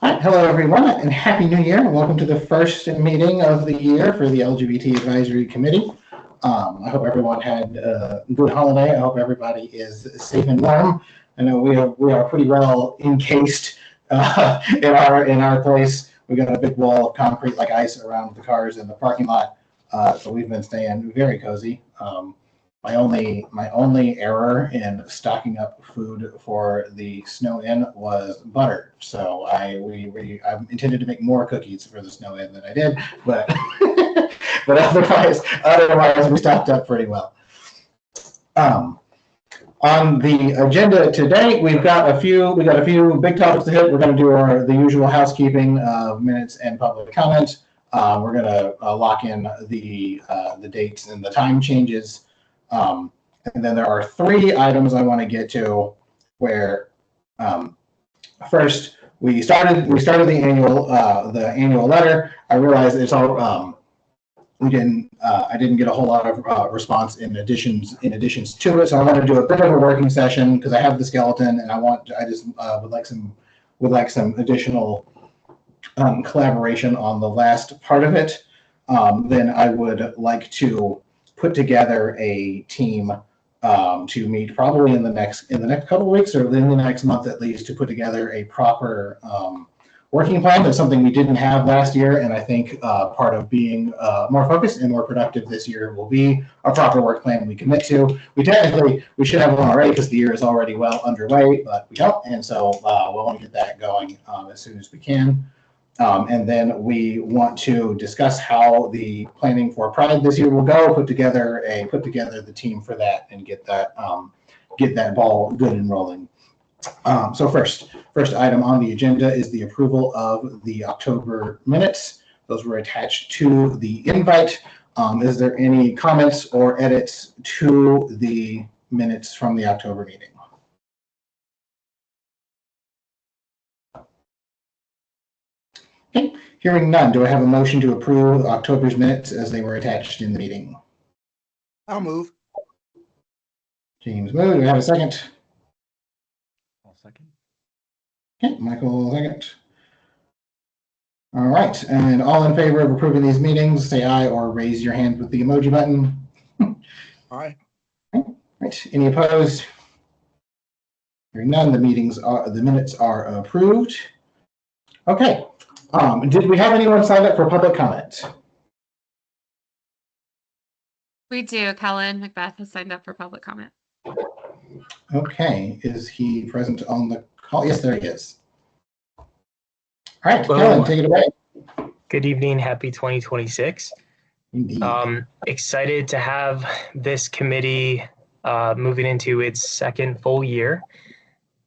Hi, hello everyone, and Happy New Year, and welcome to the first meeting of the year for the LGBT Advisory Committee. I hope everyone had a good holiday. I hope everybody is safe and warm. I know we are pretty well encased in our place. We got a big wall of concrete like ice around the cars in the parking lot, so we've been staying very cozy. My only error in stocking up food for the snow-in was butter. So I intended to make more cookies for the snow-in than I did, but but otherwise we stocked up pretty well. On the agenda today, we got a few big topics to hit. We're going to do the usual housekeeping of minutes and public comment. We're going to lock in the dates and the time changes. And then there are three items I want to get to where first we started the annual letter. I realized it's all I didn't get a whole lot of response in additions to it, so I want to do a bit of a working session because I have the skeleton and I would like some additional collaboration on the last part of it. Then I would like to put together a team to meet probably in the next couple of weeks or in the next month at least to put together a proper working plan. That's something we didn't have last year, and I think part of being more focused and more productive this year will be a proper work plan we commit to. We should have one already because the year is already well underway, but we don't, and so we'll want to get that going as soon as we can. And then we want to discuss how the planning for Pride this year will go. Put together the team for that and get that ball good and rolling. So first item on the agenda is the approval of the October minutes. Those were attached to the invite. Is there any comments or edits to the minutes from the October meeting? Okay, hearing none, do I have a motion to approve October's minutes as they were attached in the meeting? I'll move. James moved. Do I have a second? I'll second. Okay, Michael second. All right, and all in favor of approving these meetings, say aye or raise your hand with the emoji button. Aye. All right, any opposed? Hearing none, the minutes are approved. Okay. Did we have anyone sign up for public comment? We do. Kellen Macbeth has signed up for public comment. Okay. Is he present on the call? Yes, there he is. All right, Kellen, take it away. Good evening. Happy 2026. Indeed. Excited to have this committee moving into its second full year.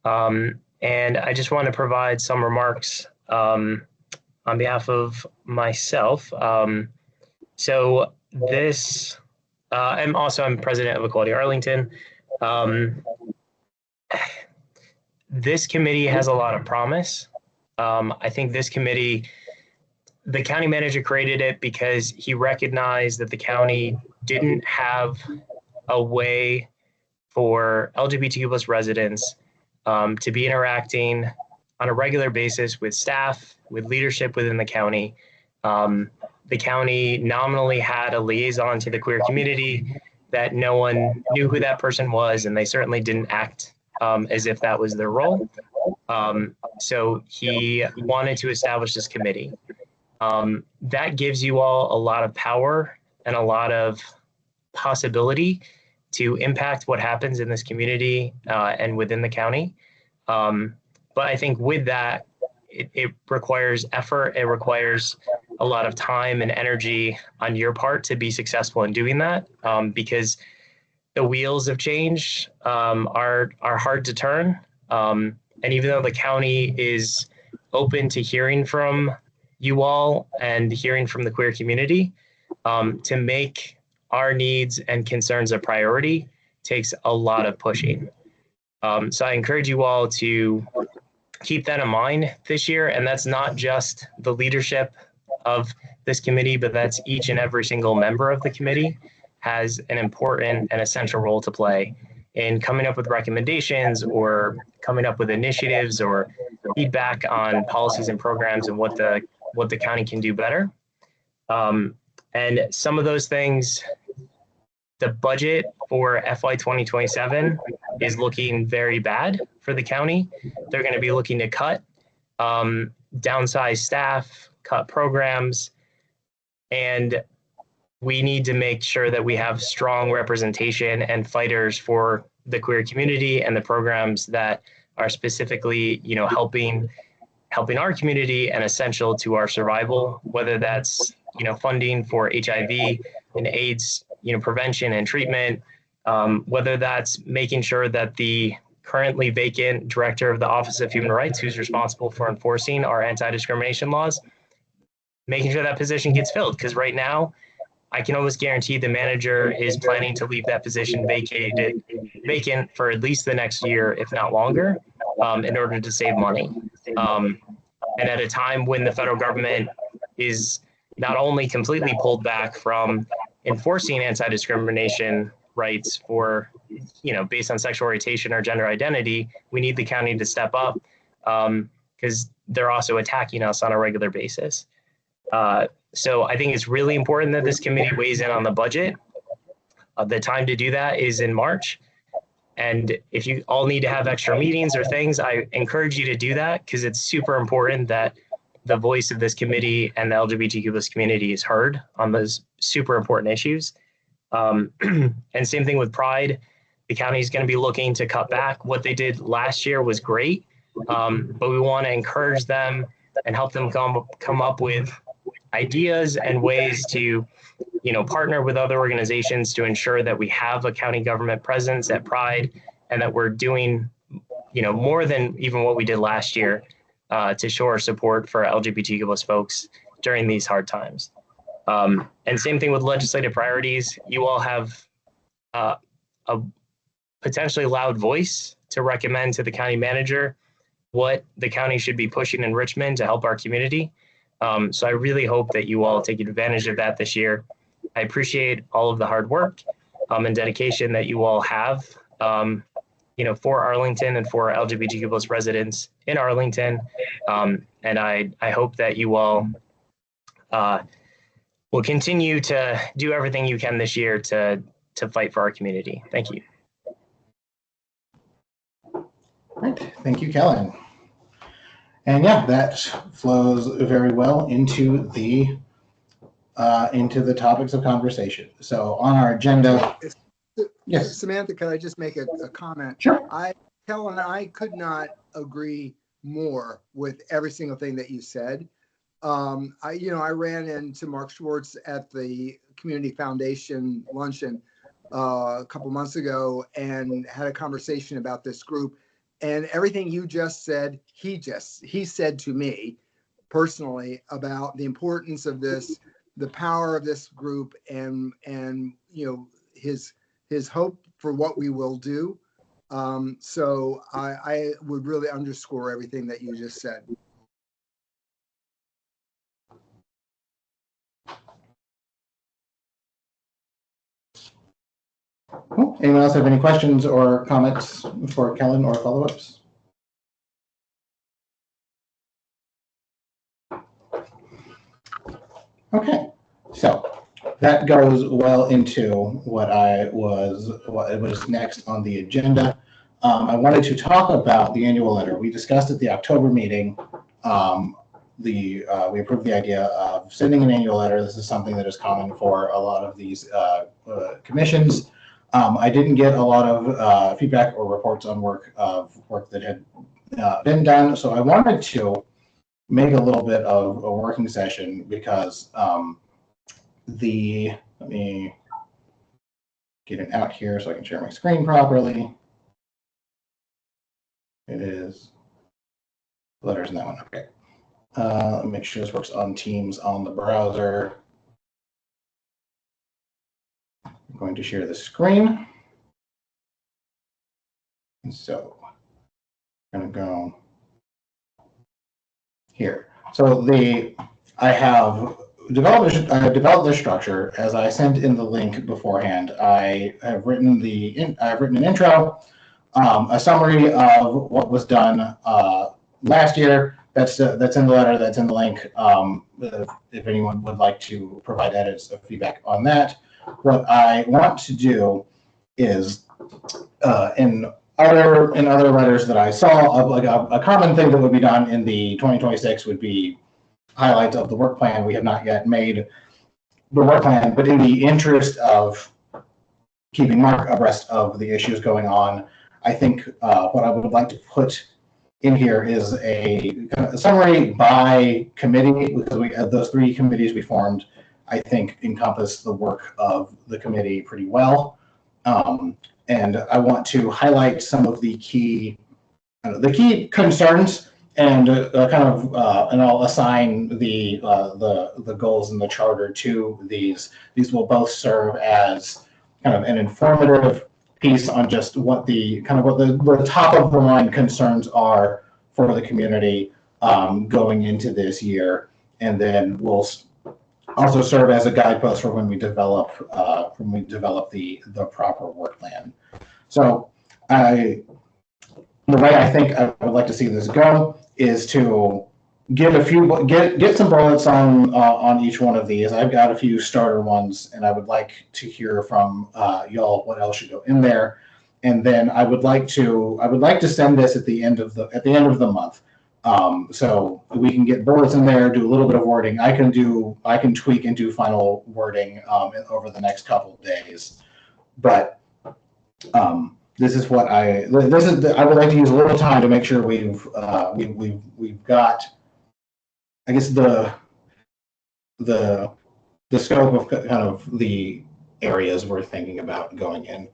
And I just want to provide some remarks on behalf of myself. So this, I'm president of Equality Arlington. This committee has a lot of promise. I think this committee, the county manager created it because he recognized that the county didn't have a way for LGBTQ+ residents to be interacting on a regular basis with staff, with leadership within the county. The county nominally had a liaison to the queer community that no one knew who that person was, and they certainly didn't act as if that was their role. So he wanted to establish this committee. That gives you all a lot of power and a lot of possibility to impact what happens in this community and within the county. But I think with that, it requires effort. It requires a lot of time and energy on your part to be successful in doing that, because the wheels of change are hard to turn. And even though the county is open to hearing from you all and hearing from the queer community, to make our needs and concerns a priority takes a lot of pushing. So I encourage you all to keep that in mind this year. And that's not just the leadership of this committee, but that's each and every single member of the committee has an important and essential role to play in coming up with recommendations or coming up with initiatives or feedback on policies and programs and what the county can do better. And some of those things, the budget for FY 2027 is looking very bad for the county. They're going to be looking to cut, downsize staff, cut programs, and we need to make sure that we have strong representation and fighters for the queer community and the programs that are specifically, helping our community and essential to our survival, whether that's, funding for HIV and AIDS, prevention and treatment, whether that's making sure that the currently vacant director of the Office of Human Rights, who's responsible for enforcing our anti-discrimination laws, making sure that position gets filled. Because right now, I can almost guarantee the manager is planning to leave that position vacant for at least the next year, if not longer, in order to save money. And at a time when the federal government is not only completely pulled back from enforcing anti-discrimination rights for, based on sexual orientation or gender identity, we need the county to step up because they're also attacking us on a regular basis. So I think it's really important that this committee weighs in on the budget. The time to do that is in March. And if you all need to have extra meetings or things, I encourage you to do that because it's super important that the voice of this committee and the LGBTQ+ community is heard on those super important issues. And same thing with Pride. The county is going to be looking to cut back. What they did last year was great, but we want to encourage them and help them come up with ideas and ways to, partner with other organizations to ensure that we have a county government presence at Pride and that we're doing, more than even what we did last year to show our support for LGBTQ+ folks during these hard times. And same thing with legislative priorities. You all have a potentially loud voice to recommend to the county manager what the county should be pushing in Richmond to help our community. So I really hope that you all take advantage of that this year. I appreciate all of the hard work and dedication that you all have, for Arlington and for LGBTQ+ residents in Arlington. And I hope that you all will continue to do everything you can this year to fight for our community. Thank you. Great, thank you, Kellen. And yeah, that flows very well into the topics of conversation. So on our agenda, yes, Samantha, can I just make a comment? Sure. Helen, I could not agree more with every single thing that you said. I ran into Mark Schwartz at the Community Foundation luncheon a couple months ago and had a conversation about this group. And everything you just said, he said to me personally about the importance of this, the power of this group, and his hope for what we will do. So I would really underscore everything that you just said. Cool. Anyone else have any questions or comments for Kellen or follow-ups? Okay, so that goes well into what was next on the agenda. I wanted to talk about the annual letter. We discussed at the October meeting. We approved the idea of sending an annual letter. This is something that is common for a lot of these commissions. I didn't get a lot of feedback or reports on work that had been done, so I wanted to make a little bit of a working session because let me get it out here so I can share my screen properly. It is letters in that one. Okay. Let me make sure this works on Teams on the browser. I'm going to share the screen. And so I'm going to go here. So I have developed this structure as I sent in the link beforehand. I have written an intro, a summary of what was done last year. That's in the letter, that's in the link. If anyone would like to provide edits of feedback on that. What I want to do is in other letters that I saw, of like a common thing that would be done in the 2026 would be highlights of the work plan. We have not yet made the work plan, but in the interest of keeping Mark abreast of the issues going on, I think what I would like to put in here is a summary by committee, because we have those 3 committees we formed, I think encompass the work of the committee pretty well. And I want to highlight some of the key concerns and and I'll assign the goals in the charter to these. These will both serve as kind of an informative piece on just what the top of the line concerns are for the community going into this year, and then we'll also serve as a guidepost for when we develop the proper work plan. So the way I think I would like to see this go is to get some bullets on each one of these. I've got a few starter ones, and I would like to hear from y'all what else should go in there. And then I would like to send this at the end of the month, so we can get bullets in there, do a little bit of wording. I can tweak and do final wording over the next couple of days. But this is what I would like to use a little time to make sure we've got, I guess, the scope of kind of the areas we're thinking about going in.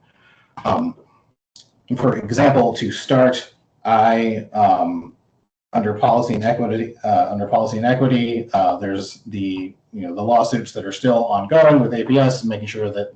For example, to start, I under policy and equity, there's the lawsuits that are still ongoing with APS, making sure that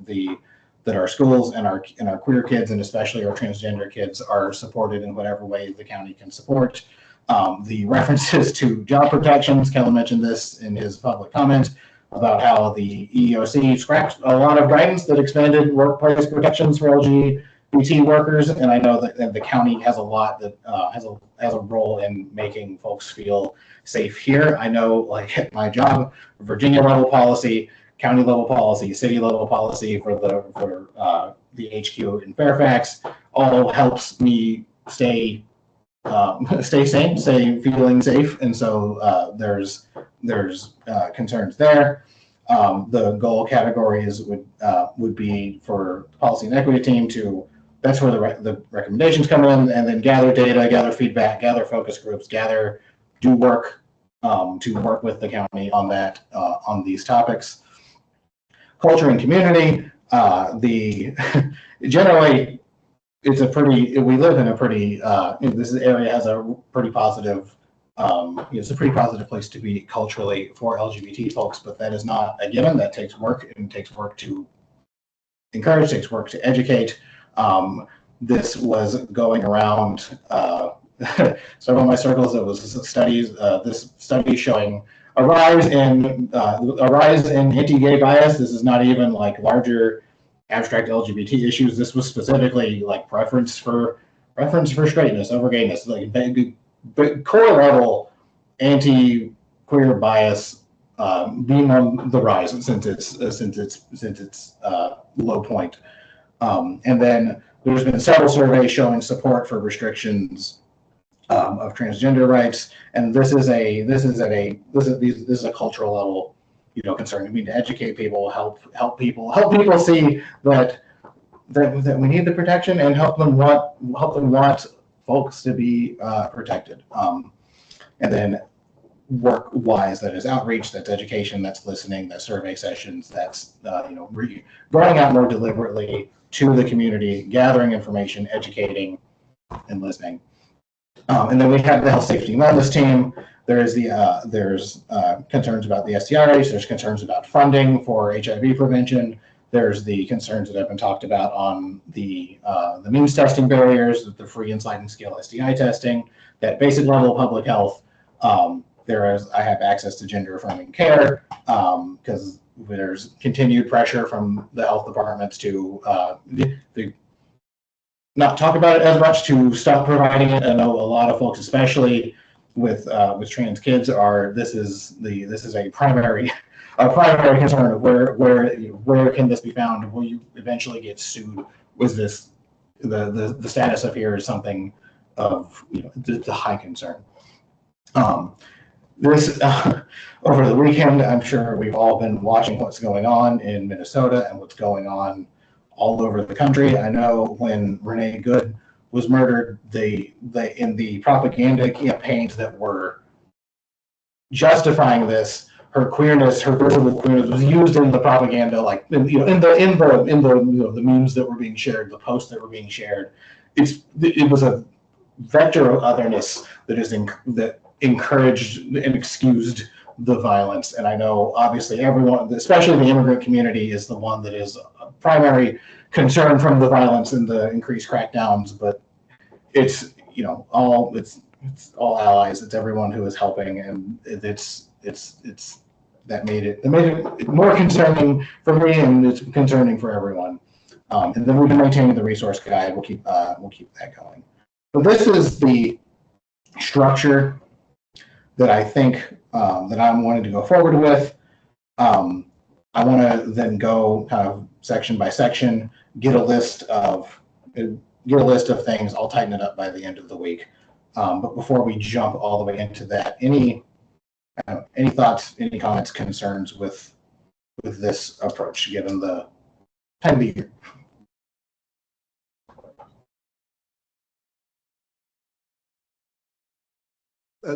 our schools and our queer kids, and especially our transgender kids, are supported in whatever way the county can support. The references to job protections, Kellen mentioned this in his public comment about how the EEOC scrapped a lot of guidance that expanded workplace protections for LGBT workers, and I know that the county has a lot that has a role in making folks feel safe here. I know, like at my job, Virginia level policy, county level policy, city level policy for the HQ in Fairfax all helps me stay sane, stay feeling safe, and so there's concerns there. The goal categories would be for the policy and equity team to, that's where the recommendations come in, and then gather data, gather feedback, gather focus groups, do work to work with the county on that, on these topics. Culture and community, generally we live in a pretty, this area has a pretty positive, it's a pretty positive place to be culturally for LGBT folks, but that is not a given. That takes work, and takes work to encourage, takes work to educate. This was going around several of my circles. There was this study showing a rise in anti-gay bias. This is not even like larger abstract LGBT issues. This was specifically like preference for straightness over gayness, like big core level anti-queer bias being on the rise since its low point. And then there's been several surveys showing support for restrictions of transgender rights, and this is a cultural level, concern. We need to educate people, help people see that we need the protection, and help them want folks to be protected. And then work-wise, that is outreach, that's education, that's listening, that's survey sessions, that's going out more deliberately to the community, gathering information, educating, and listening. And then we have the health, safety, and wellness team. There's concerns about the STI rates. There's concerns about funding for HIV prevention. There's the concerns that have been talked about on the means testing barriers, the free and sliding scale STI testing, that basic level of public health. I have access to gender affirming care because there's continued pressure from the health departments to not talk about it as much, to stop providing it. I know a lot of folks, especially with trans kids are this is a primary concern of where can this be found? Will you eventually get sued? Was this the status of here is something of the high concern. This over the weekend, I'm sure we've all been watching what's going on in Minnesota and what's going on all over the country. I know when Renee Good was murdered, in the propaganda campaigns that were justifying this, her queerness, her visible queerness, was used in the propaganda, like in the memes that were being shared, the posts that were being shared. It was a vector of otherness that encouraged and excused the violence. And I know obviously everyone, especially the immigrant community, is the one that is a primary concern from the violence and the increased crackdowns, but it's all allies. It's everyone who is helping, and it's that made it more concerning for me, and it's concerning for everyone. And then we've been maintaining the resource guide. We'll keep that going. So this is the structure that I think that I'm wanting to go forward with. I want to then go kind of section by section, get a list of things. I'll tighten it up by the end of the week. But before we jump all the way into that, any thoughts, any comments, concerns with this approach, given the time of the year?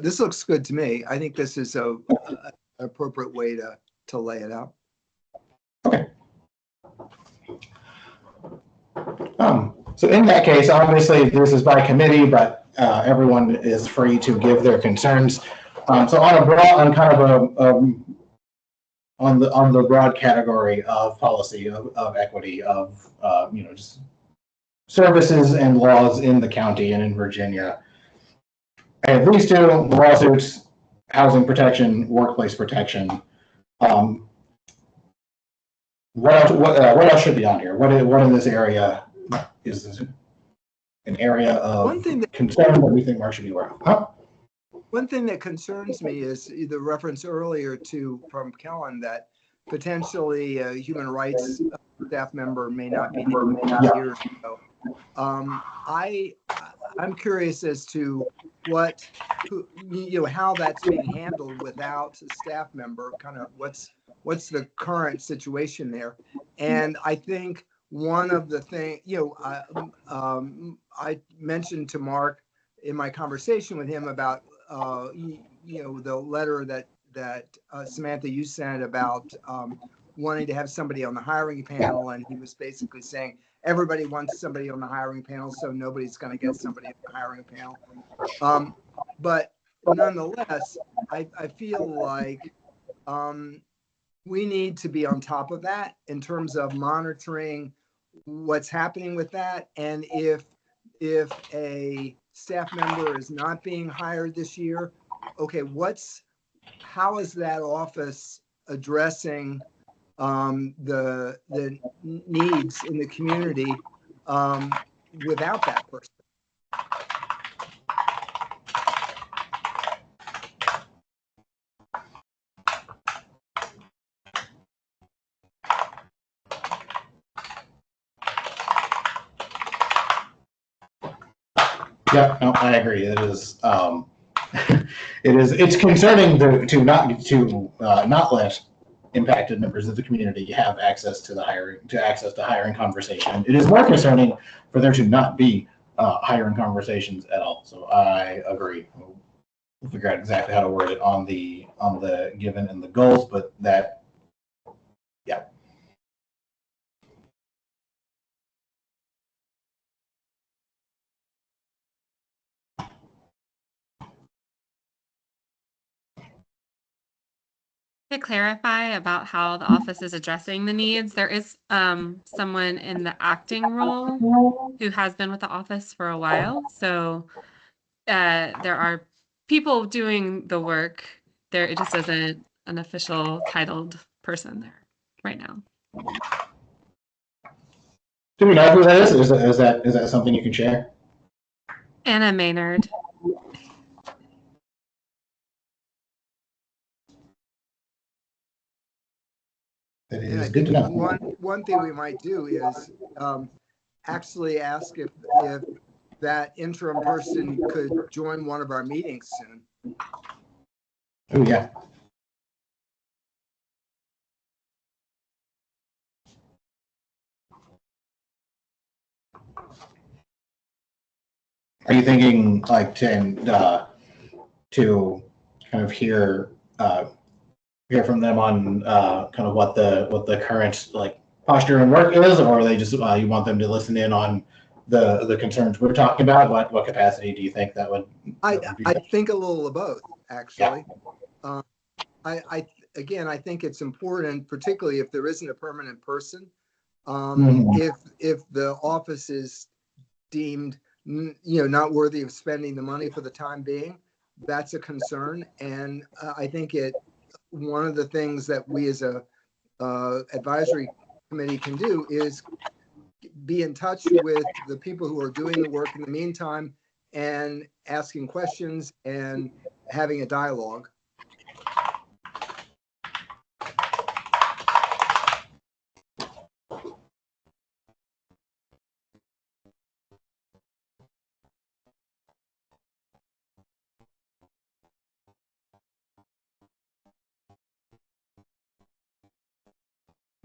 This looks good to me. I think this is an appropriate way to lay it out. Okay. So in that case, obviously this is by committee, but everyone is free to give their concerns. So on the broad category of policy of equity of just services and laws in the county and in Virginia. I have these two lawsuits: housing protection, workplace protection. What else should be on here? What in this area is this an area of concern that we think Mark should be aware of? Huh? One thing that concerns me is the reference earlier from Kellen that potentially a human rights staff member may not be here. So, I'm curious as to how that's being handled without a staff member. Kind of what's the current situation there? And I think one of the things I mentioned to Mark in my conversation with him about the letter that Samantha, you sent about wanting to have somebody on the hiring panel, and he was basically saying everybody wants somebody on the hiring panel, so nobody's going to get somebody on the hiring panel. But nonetheless, I feel like we need to be on top of that in terms of monitoring what's happening with that, and if a staff member is not being hired this year, okay, how is that office addressing the needs in the community without that person? Yeah, no, I agree. It is. It's concerning to not let impacted members of the community have access to hiring conversation. It is more concerning for there to not be hiring conversations at all. So I agree. We'll figure out exactly how to word it on the given and the goals, but that, yeah. To clarify about how the office is addressing the needs, there is someone in the acting role who has been with the office for a while. So there are people doing the work there. It just isn't an official titled person there right now. Do we know who that is? Is that something you can share? Anna Maynard. That And I is good to think know. one thing we might do is actually ask if that interim person could join one of our meetings soon. Oh, yeah. Are you thinking like to kind of hear from them on kind of what the current like posture and work is, or are they just you want them to listen in on the concerns we're talking about? What capacity do you think that would I be? think a little of both, actually. Yeah. Again, I think it's important, particularly if there isn't a permanent person. If the office is deemed, not worthy of spending the money for the time being, that's a concern. And I think one of the things that we as a advisory committee can do is be in touch with the people who are doing the work in the meantime and asking questions and having a dialogue.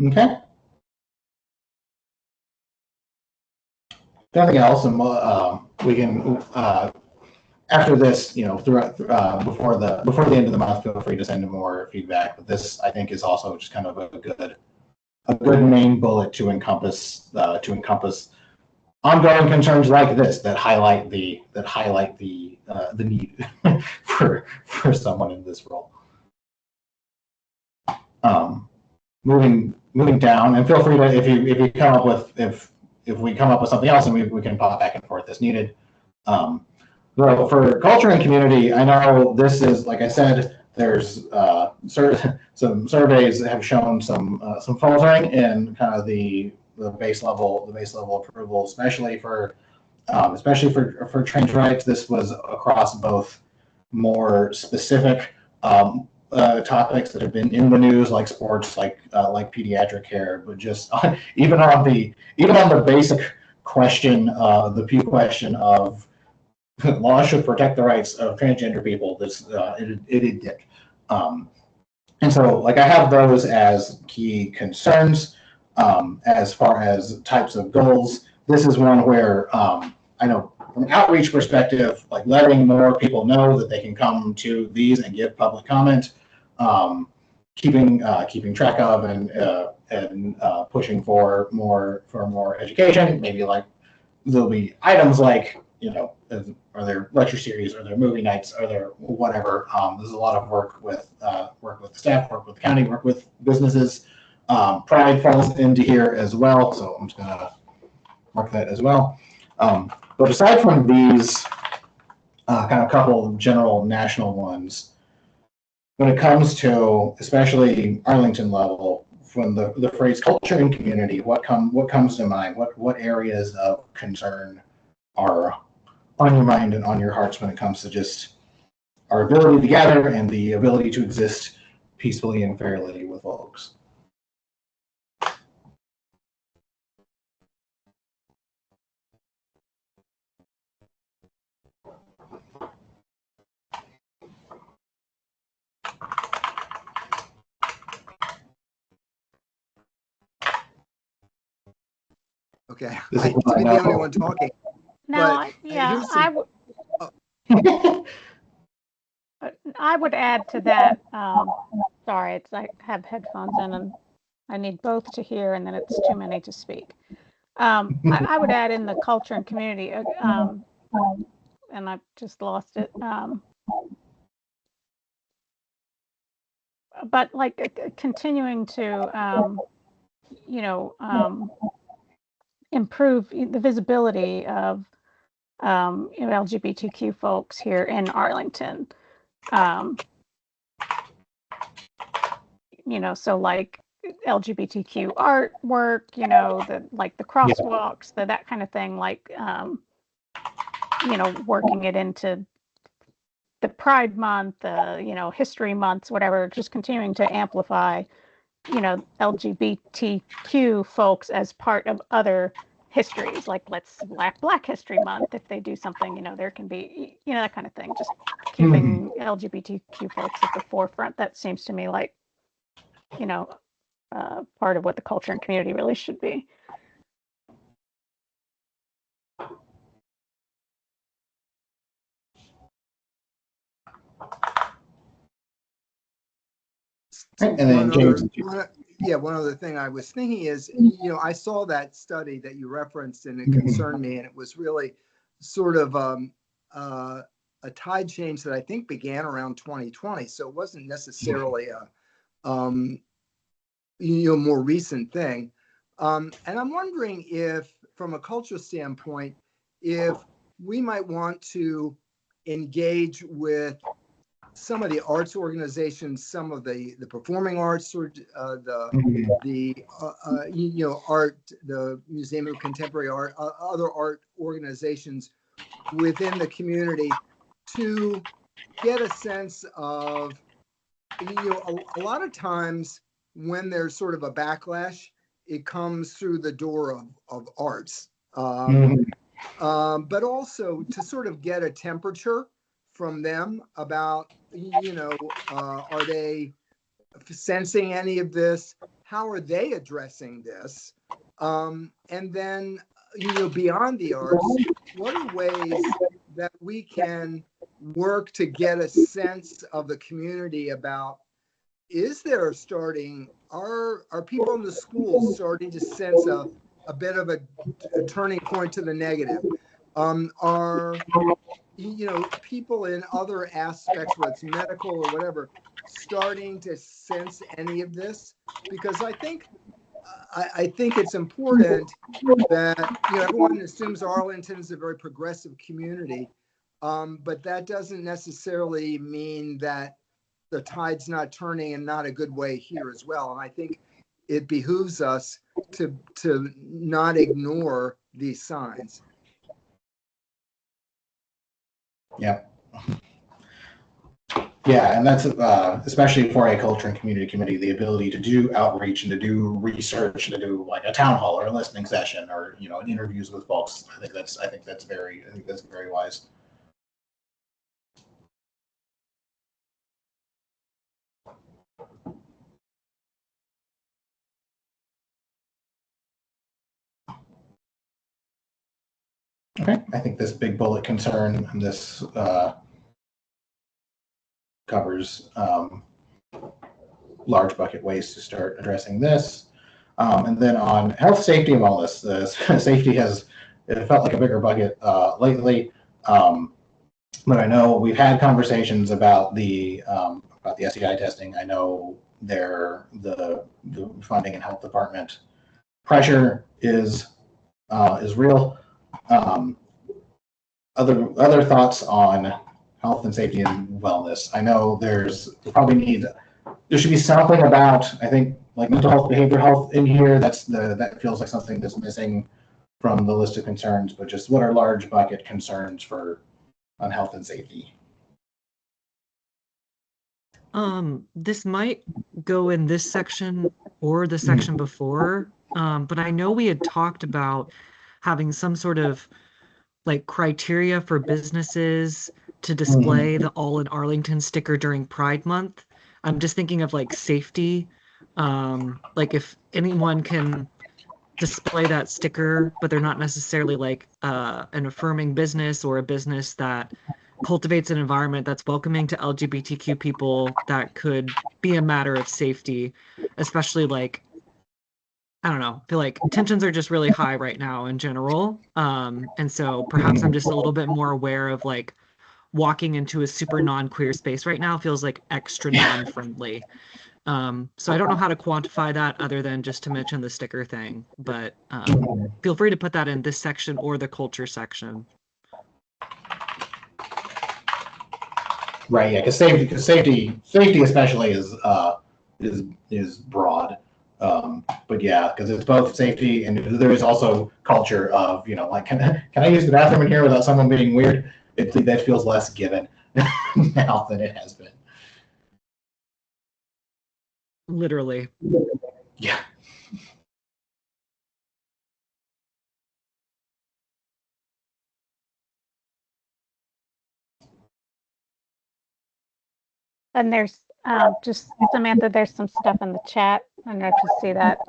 Okay. Nothing else, and we can after this, throughout before the end of the month, feel free to send more feedback. But this, I think, is also just kind of a good main bullet to encompass ongoing concerns like this that highlight the need for someone in this role. Moving down, and feel free to if you come up with if we come up with something else, and we can pop back and forth as needed. Well, for culture and community, I know this is, like I said, there's some surveys that have shown some faltering in kind of the base level approval, especially for trans rights. This was across both more specific topics that have been in the news, like sports, like pediatric care, but just even on the basic question, the Pew question of law should protect the rights of transgender people. It did. And so, like, I have those as key concerns. As far as types of goals, this is one where I know from an outreach perspective, like letting more people know that they can come to these and give public comment, keeping track of and pushing for more education. Maybe like there'll be items like, are there lecture series, are there movie nights, are there whatever. There's a lot of work with staff, work with the county, work with businesses. Pride falls into here as well, so I'm just gonna mark that as well. But aside from these kind of couple of general national ones, when it comes to especially Arlington level, from the phrase culture and community, what comes to mind? What areas of concern are on your mind and on your hearts when it comes to just our ability to gather and the ability to exist peacefully and fairly with folks? Okay, I hate to be the only one talking. No, I would add to that. Sorry, I have headphones in and I need both to hear, and then it's too many to speak. I would add in the culture and community, and I've just lost it. But like continuing to, improve the visibility of LGBTQ folks here in Arlington. So like LGBTQ artwork, the crosswalks, that kind of thing, like, working it into the Pride Month, History Months, whatever, just continuing to amplify you know, LGBTQ folks as part of other histories, like let's Black History Month. If they do something, you know, there can be, you know, that kind of thing. Just keeping LGBTQ folks at the forefront. That seems to me like, you know, part of what the culture and community really should be. And then James. One other thing I was thinking is, you know, I saw that study that you referenced and it concerned me, and it was really sort of a tide change that I think began around 2020. So it wasn't necessarily a you know, more recent thing. And I'm wondering if, from a cultural standpoint, if we might want to engage with some of the arts organizations, some of the performing arts, or the you know, art, the Museum of Contemporary Art, other art organizations within the community, to get a sense of, you know, a lot of times when there's sort of a backlash, it comes through the door of arts, but also to sort of get a temperature from them about, you know, are they sensing any of this? How are they addressing this? And then, you know, beyond the arts, what are ways that we can work to get a sense of the community about, is there starting, are people in the schools starting to sense a bit of a turning point to the negative? Are, you know, people in other aspects, whether it's medical or whatever, starting to sense any of this? Because I think it's important that, you know, everyone assumes Arlington is a very progressive community, but that doesn't necessarily mean that the tide's not turning in not a good way here as well. And I think it behooves us to not ignore these signs. Yeah. Yeah, and that's especially for a culture and community committee, the ability to do outreach and to do research and to do like a town hall or a listening session or, you know, interviews with folks. I think that's very wise. Okay, I think this big bullet concern and this covers large bucket ways to start addressing this. And then on health, safety, and wellness, safety it felt like a bigger bucket lately. But I know we've had conversations about the STI testing. I know the funding and health department pressure is real. Other thoughts on health and safety and wellness. I know there should be something about, I think, like mental health, behavioral health in here. That feels like something that's missing from the list of concerns, but just what are large bucket concerns on health and safety? This might go in this section or the section before, but I know we had talked about having some sort of like criteria for businesses to display the All in Arlington sticker during Pride Month. I'm just thinking of like safety, like if anyone can display that sticker, but they're not necessarily like an affirming business or a business that cultivates an environment that's welcoming to LGBTQ people, that could be a matter of safety, especially like, I don't know, I feel like tensions are just really high right now in general. And so perhaps I'm just a little bit more aware of like walking into a super non-queer space right now feels like extra non-friendly. So I don't know how to quantify that other than just to mention the sticker thing, but feel free to put that in this section or the culture section. Right, yeah, because safety especially is broad. But yeah, because it's both safety and there is also culture of, you know, like, can I use the bathroom in here without someone being weird? That feels less given now than it has been. Literally. Yeah. And there's just Samantha, there's some stuff in the chat. I don't know if you see that.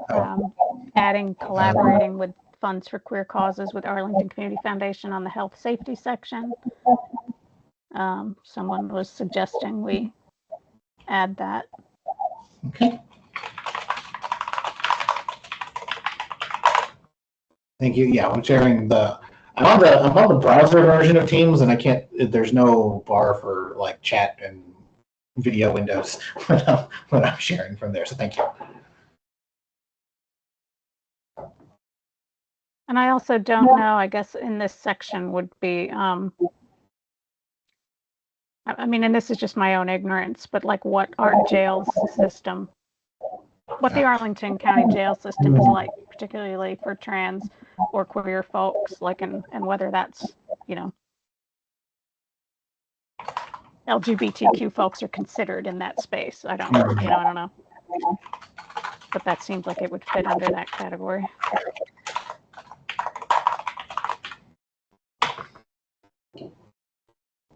Adding, collaborating with Funds for Queer Causes with Arlington Community Foundation on the health safety section. Someone was suggesting we add that. Okay. Thank you. Yeah, I'm sharing I'm on the browser version of Teams, and I can't. There's no bar for like chat and video windows when I'm sharing from there. So thank you. And I also don't know, I guess in this section would be, I mean, and this is just my own ignorance, but like what our jail system, what the Arlington County jail system is like, particularly for trans or queer folks, like, and whether that's, you know, LGBTQ folks are considered in that space. I don't know. But that seems like it would fit under that category.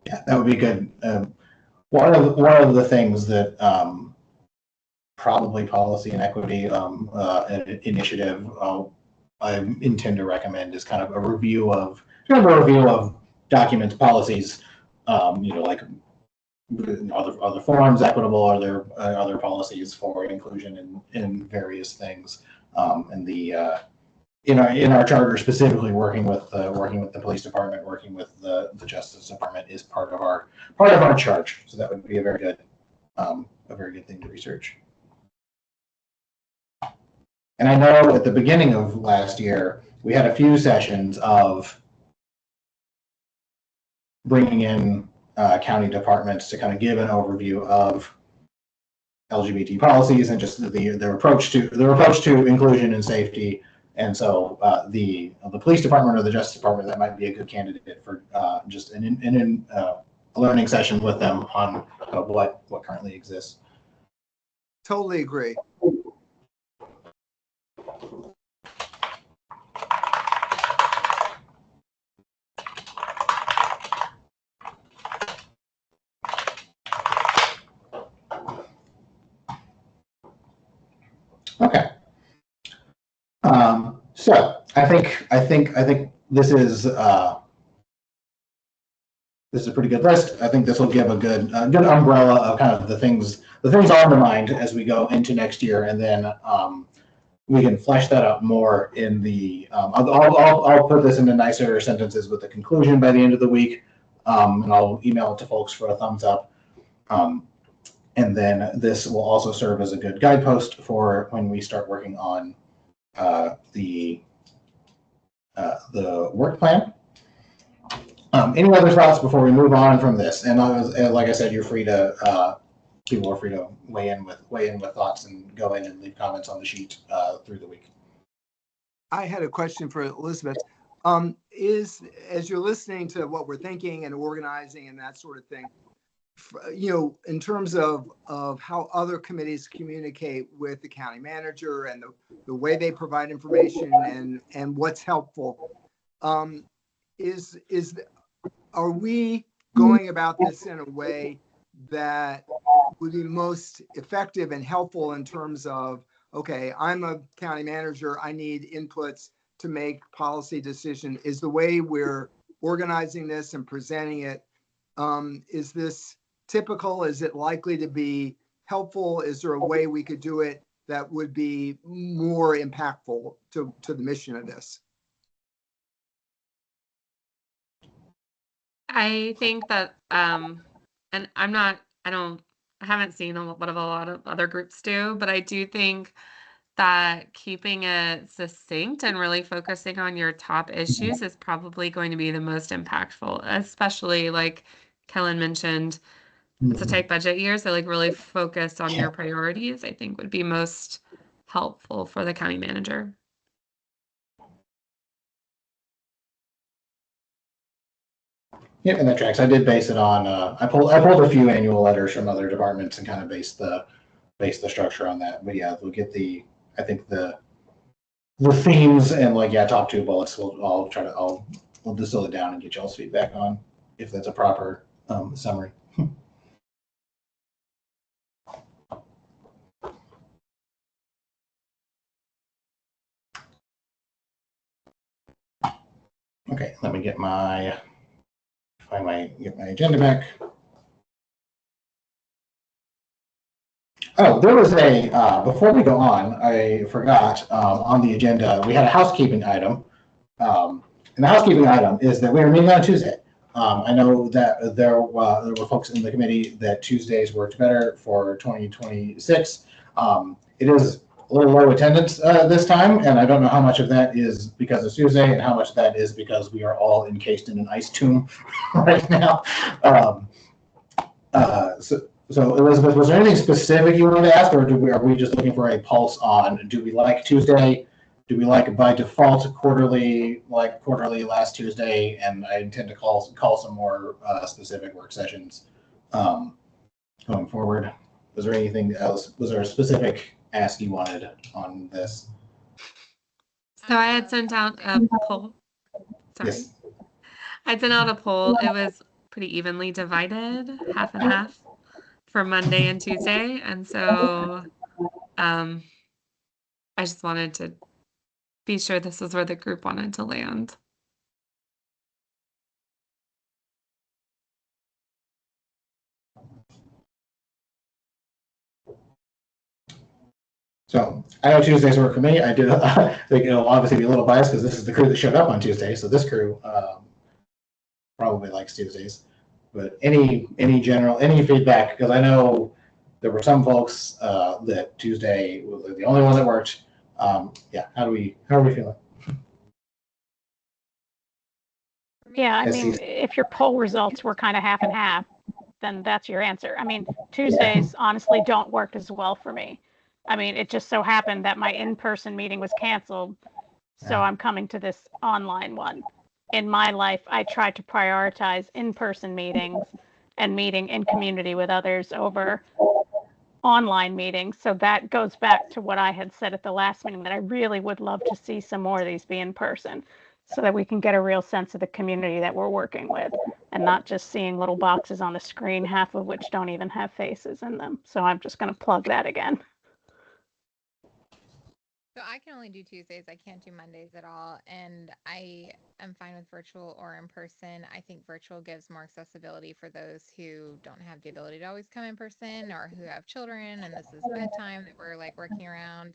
Yeah, that would be good. One of the things that probably policy and equity initiative I intend to recommend is kind of a review of documents, policies, like other forms, equitable, other policies for inclusion in various things, and the in our charter specifically working with the police department, working with the justice department is part of our charge. So that would be a very good thing to research. And I know at the beginning of last year we had a few sessions of bringing in county departments to kind of give an overview of LGBT policies and just their approach to inclusion and safety. And so the police department or the justice department, that might be a good candidate for just a learning session with them on what currently exists. Totally agree. Okay. So I think this is a pretty good list. I think this will give a good umbrella of kind of the things on the mind as we go into next year, and then we can flesh that out more in the. I'll put this into nicer sentences with the conclusion by the end of the week, and I'll email it to folks for a thumbs up. And then this will also serve as a good guidepost for when we start working on the work plan. Any other thoughts before we move on from this? And like I said, you're free to people are free to weigh in with thoughts and go in and leave comments on the sheet through the week. I had a question for Elizabeth. As you're listening to what we're thinking and organizing and that sort of thing, in terms of how other committees communicate with the county manager and the way they provide information and what's helpful, are we going about this in a way that would be most effective and helpful in terms of, okay, I'm a county manager, I need inputs to make policy decision? Is the way we're organizing this and presenting it, is this typical? Is it likely to be helpful? Is there a way we could do it that would be more impactful to the mission of this? I think that, and I haven't seen what a lot of other groups do, but I do think that keeping it succinct and really focusing on your top issues is probably going to be the most impactful, especially like Kellen mentioned, it's a tight budget year. So like really focus on your priorities, I think would be most helpful for the county manager. Yeah, and that tracks. I did base it on. I pulled a few annual letters from other departments and kind of based the base the structure on that. But yeah, we'll get I think the themes and like, yeah, top 2 bullets. We'll distill it down and get y'all's feedback on if that's a proper summary. Okay, let me get my agenda back. Oh, there was before we go on, I forgot, on the agenda, we had a housekeeping item. And the housekeeping item is that we are meeting on Tuesday. I know that there were folks in the committee that Tuesdays worked better for 2026. It is a little low attendance this time, and I don't know how much of that is because it's Tuesday and how much of that is because we are all encased in an ice tomb right now. So Elizabeth, was there anything specific you wanted to ask, or are we just looking for a pulse on, do we like Tuesday? Do we like by default quarterly, like quarterly last Tuesday? And I intend to call some more specific work sessions going forward. Was there anything else? Was there a specific ask you wanted on this? So I had sent out a poll. Sorry. Yes. I sent out a poll. It was pretty evenly divided, half and half, for Monday and Tuesday. And so I just wanted to be sure this is where the group wanted to land. So I know Tuesdays work for me. I do think it'll obviously be a little biased because this is the crew that showed up on Tuesday. So this crew probably likes Tuesdays. But any feedback, because I know there were some folks that Tuesday was the only one that worked. Yeah, how are we feeling? Yeah, I mean, if your poll results were kind of half and half, then that's your answer. I mean, Tuesdays honestly don't work as well for me. I mean, it just so happened that my in-person meeting was canceled, so I'm coming to this online one. In my life, I try to prioritize in-person meetings and meeting in community with others over online meetings. So that goes back to what I had said at the last meeting, that I really would love to see some more of these be in person so that we can get a real sense of the community that we're working with and not just seeing little boxes on the screen, half of which don't even have faces in them. So I'm just going to plug that again. So I can only do Tuesdays. I can't do Mondays at all. And I am fine with virtual or in person. I think virtual gives more accessibility for those who don't have the ability to always come in person or who have children and this is bedtime that we're like working around.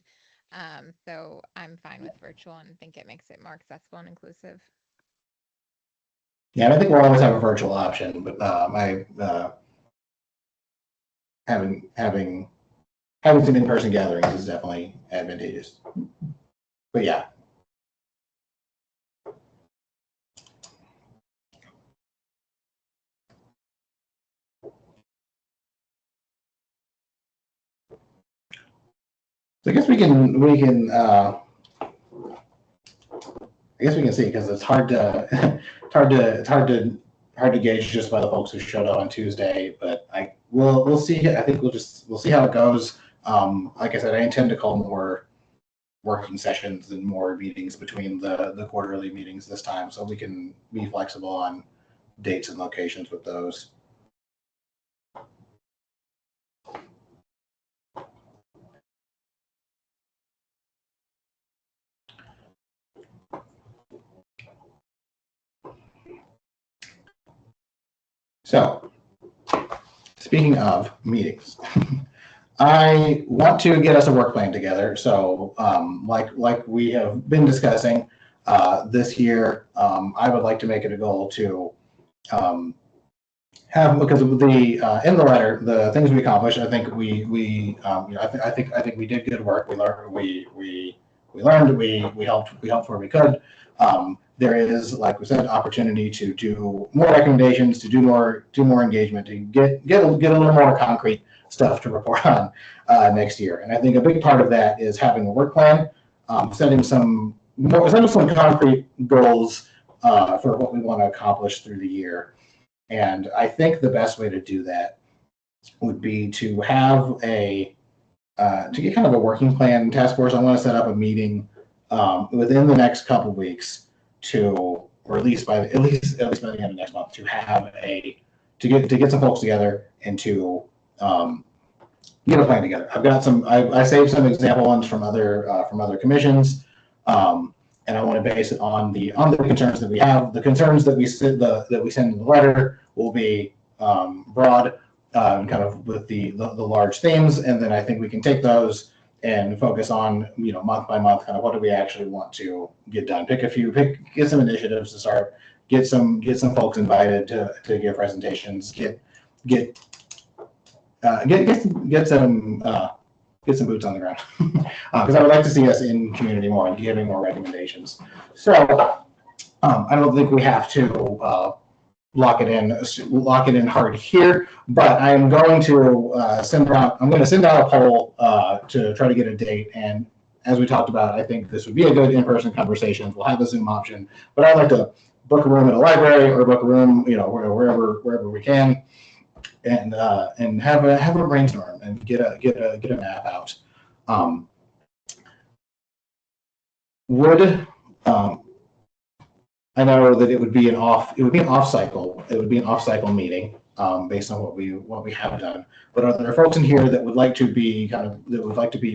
So I'm fine with virtual and think it makes it more accessible and inclusive. Yeah, and I think we'll always have a virtual option, but having some in-person gatherings is definitely advantageous. But yeah. So I guess we can see, because it's hard to gauge just by the folks who showed up on Tuesday. But we'll see. I think we'll see how it goes. Like I said, I intend to call more working sessions and more meetings between the quarterly meetings this time, so we can be flexible on dates and locations with those. So, speaking of meetings, I want to get us a work plan together. So, like we have been discussing this year, I would like to make it a goal to have, because of the in the letter, the things we accomplished. I think I think we did good work. We learned. We helped where we could. There is, like we said, opportunity to do more recommendations, to do more engagement, to get a little more concrete stuff to report on next year. And I think a big part of that is having a work plan, setting some concrete goals for what we want to accomplish through the year. And I think the best way to do that would be to have a to get kind of a working plan task force. I want to set up a meeting within the next couple of weeks to, or at least by the end of next month, to have to get some folks together and to get a plan together. I've got some. I saved some example ones from other commissions, and I want to base it on the concerns that we have. The concerns that we send in the letter will be broad, kind of with the large themes, and then I think we can take those and focus on, month by month, kind of what do we actually want to get done. Get some initiatives to start. Get some folks invited to give presentations. Get some boots on the ground, because I would like to see us in community more and giving more recommendations. So I don't think we have to lock it in hard here, but I am going to send out a poll to try to get a date. And as we talked about, I think this would be a good in-person conversation. We'll have a Zoom option, but I'd like to book a room at a library or book a room, wherever we can, and have a brainstorm and get a map out. I know that it would be an off cycle meeting based on what we have done. But are there folks in here that would like to be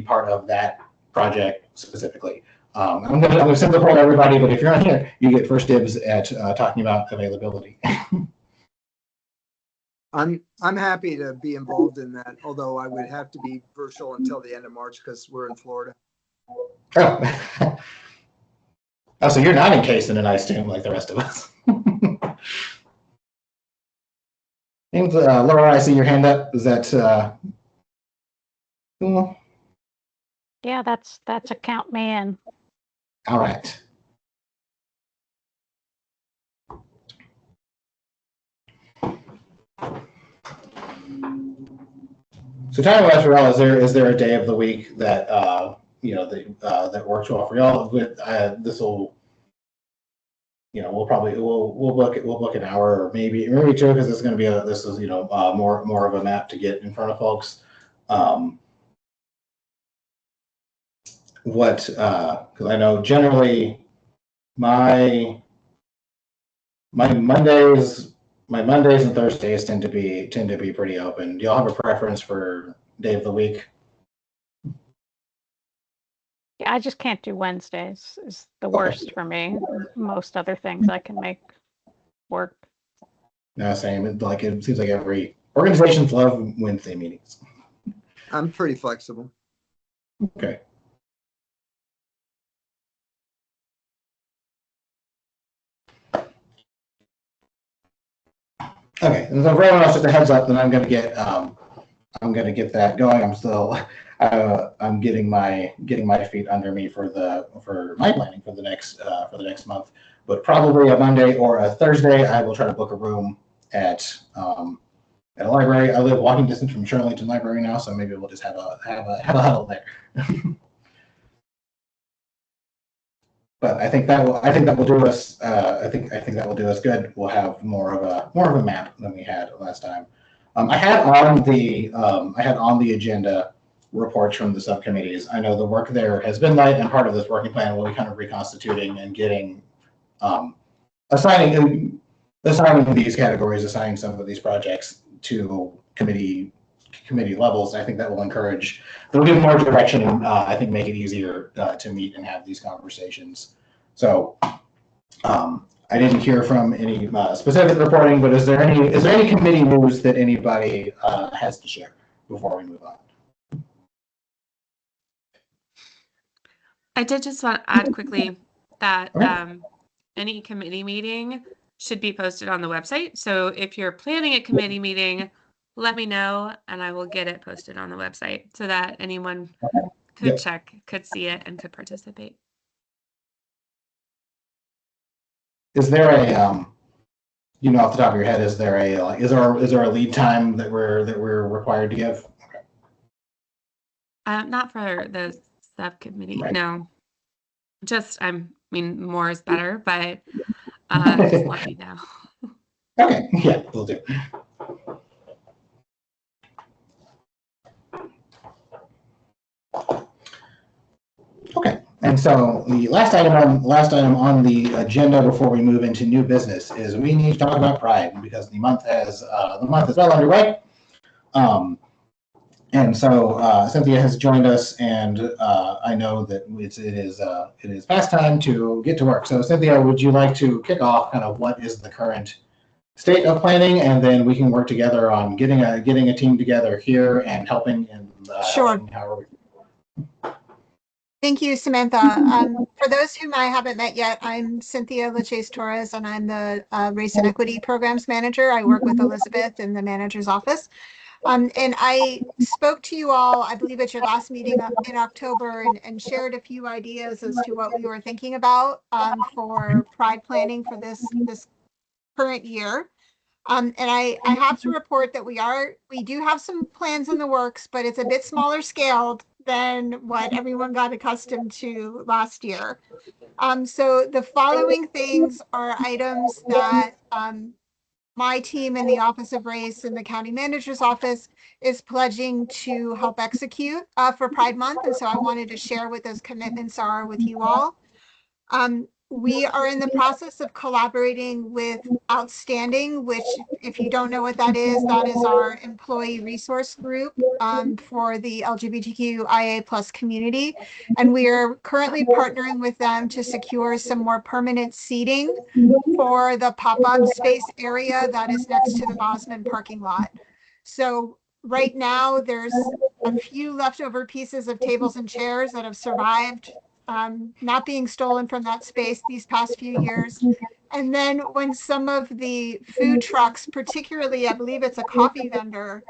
part of that project specifically? I'm going to send the poll to everybody, but if you're on here, you get first dibs at talking about availability. I'm happy to be involved in that, although I would have to be virtual until the end of March because we're in Florida. Oh. Oh, so you're not encased in an ice tomb like the rest of us. And Laura, I see your hand up. Is that cool? Yeah, that's a count me in. All right. So time-wise for y'all, is there a day of the week that that works well for y'all? This will, we'll book an hour or maybe two, because it's going to be more of a map to get in front of folks. Because I know generally my Mondays and Thursdays tend to be pretty open. Do y'all have a preference for day of the week? Yeah, I just can't do Wednesdays. Is the worst for me. Most other things I can make work. No, same. It seems like every organizations love Wednesday meetings. I'm pretty flexible. Okay. Okay, and so for everyone else, just a heads up, then I'm gonna get that going. I'm still I'm getting my feet under me for my planning for the next month. But probably a Monday or a Thursday, I will try to book a room at a library. I live walking distance from Arlington Library now, so maybe we'll just have a huddle there. But I think that will do us. I think that will do us good. We'll have more of a map than we had last time. I had on the agenda reports from the subcommittees. I know the work there has been light, and part of this working plan will be kind of reconstituting and getting assigning these categories, assigning some of these projects to committee levels. I think that will encourage, it'll give more direction and I think make it easier to meet and have these conversations. So I didn't hear from any specific reporting, but is there any committee news that anybody has to share before we move on? I did just want to add quickly that any committee meeting should be posted on the website. So if you're planning a committee meeting, let me know and I will get it posted on the website so that anyone could check, could see it, and could participate. Is there a off the top of your head, is there a lead time that we're required to give? Okay. Not for the subcommittee, Right. no. Just more is better, but just let me know. Okay, yeah, we'll do. Okay, and so the last item on the agenda before we move into new business is we need to talk about Pride because the month is well underway. And so Cynthia has joined us, and I know that it is past time to get to work. So Cynthia, would you like to kick off kind of what is the current state of planning, and then we can work together on getting a team together here and helping in Sure. however. Thank you, Samantha. For those whom I haven't met yet, I'm Cynthia Lachaise Torres, and I'm the Race and Equity Programs Manager. I work with Elizabeth in the manager's office. And I spoke to you all, I believe, at your last meeting in October and shared a few ideas as to what we were thinking about for Pride planning for this current year. And I have to report that we do have some plans in the works, but it's a bit smaller scaled than what everyone got accustomed to last year. So the following things are items that my team in the Office of Race in the County Manager's Office is pledging to help execute for Pride Month. And so I wanted to share what those commitments are with you all. We are in the process of collaborating with Outstanding, which, if you don't know what that is our employee resource group for the LGBTQIA plus community. And we are currently partnering with them to secure some more permanent seating for the pop-up space area that is next to the Bosman parking lot. So right now there's a few leftover pieces of tables and chairs that have survived not being stolen from that space these past few years. And then when some of the food trucks, particularly, I believe it's a coffee vendor,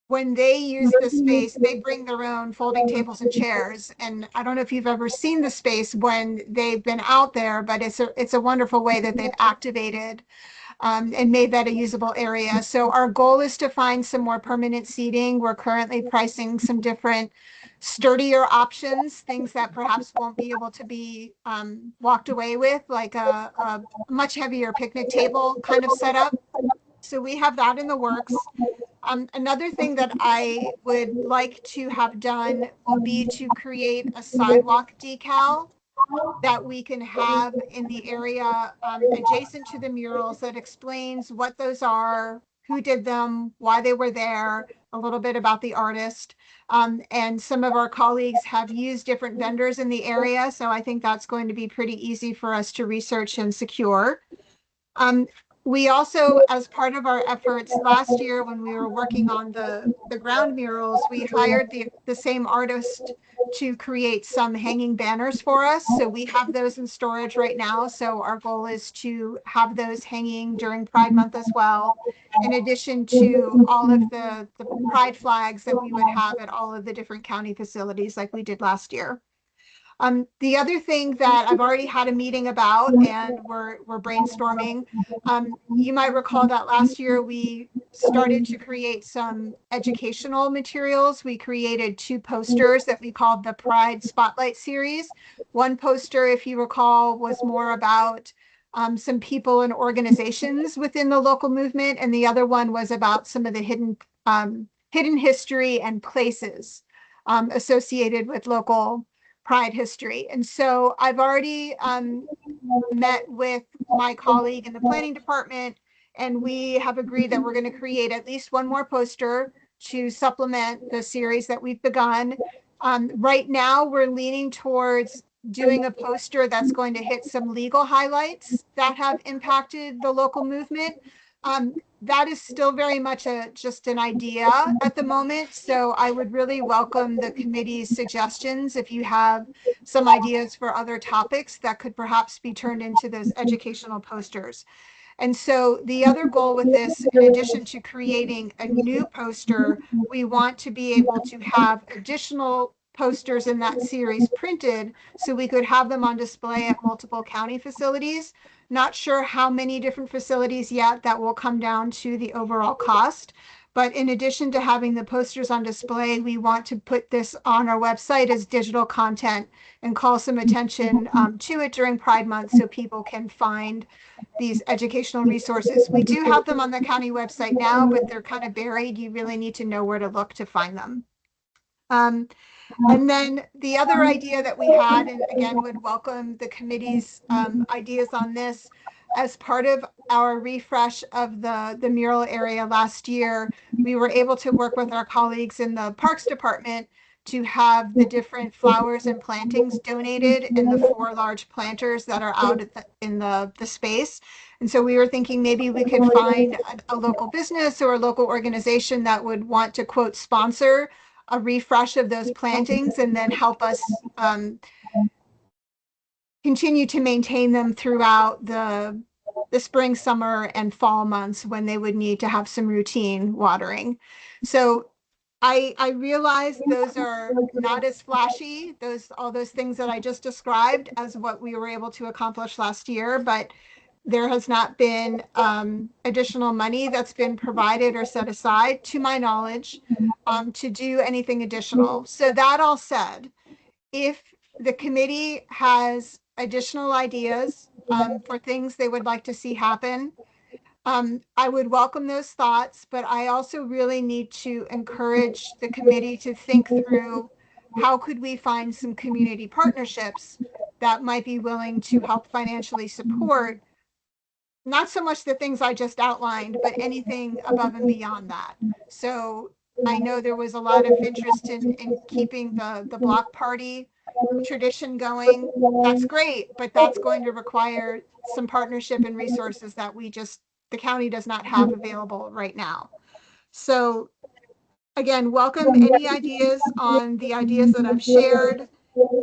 when they use the space, they bring their own folding tables and chairs. And I don't know if you've ever seen the space when they've been out there, but it's a wonderful way that they've activated and made that a usable area. So our goal is to find some more permanent seating. We're currently pricing some different sturdier options, things that perhaps won't be able to be walked away with, like a much heavier picnic table kind of setup. So we have that in the works. Another thing that I would like to have done will be to create a sidewalk decal that we can have in the area adjacent to the murals that explains what those are, who did them, why they were there, a little bit about the artist. And some of our colleagues have used different vendors in the area, so I think that's going to be pretty easy for us to research and secure. We also, as part of our efforts last year when we were working on the ground murals, we hired the same artist to create some hanging banners for us. So we have those in storage right now. So our goal is to have those hanging during Pride Month as well, in addition to all of the Pride flags that we would have at all of the different county facilities like we did last year. The other thing that I've already had a meeting about and we're brainstorming, you might recall that last year we started to create some educational materials. We created 2 posters that we called the Pride Spotlight Series. One poster, if you recall, was more about some people and organizations within the local movement, and the other one was about some of the hidden history and places associated with local Pride history. And so I've already met with my colleague in the planning department, and we have agreed that we're going to create at least one more poster to supplement the series that we've begun. Right now, we're leaning towards doing a poster that's going to hit some legal highlights that have impacted the local movement. That is still very much just an idea at the moment. So I would really welcome the committee's suggestions if you have some ideas for other topics that could perhaps be turned into those educational posters. And so the other goal with this, in addition to creating a new poster, we want to be able to have additional posters in that series printed so we could have them on display at multiple county facilities. Not sure how many different facilities yet. That will come down to the overall cost. But in addition to having the posters on display, we want to put this on our website as digital content and call some attention to it during Pride Month so people can find these educational resources. We do have them on the county website now, but they're kind of buried. You really need to know where to look to find them. And then the other idea that we had, and again would welcome the committee's ideas on this, as part of our refresh of the mural area last year, we were able to work with our colleagues in the Parks Department to have the different flowers and plantings donated in the 4 large planters that are out in the space. And so we were thinking maybe we could find a local business or a local organization that would want to, quote, sponsor a refresh of those plantings and then help us continue to maintain them throughout the spring, summer, and fall months when they would need to have some routine watering. So I realize those are not as flashy, all those things that I just described, as what we were able to accomplish last year, but there has not been additional money that's been provided or set aside, to my knowledge, to do anything additional. So that all said, if the committee has additional ideas for things they would like to see happen, I would welcome those thoughts, but I also really need to encourage the committee to think through how could we find some community partnerships that might be willing to help financially support not so much the things I just outlined, but anything above and beyond that. So I know there was a lot of interest in keeping the block party tradition going. That's great, but that's going to require some partnership and resources that the county does not have available right now. So again, welcome any ideas on the ideas that I've shared.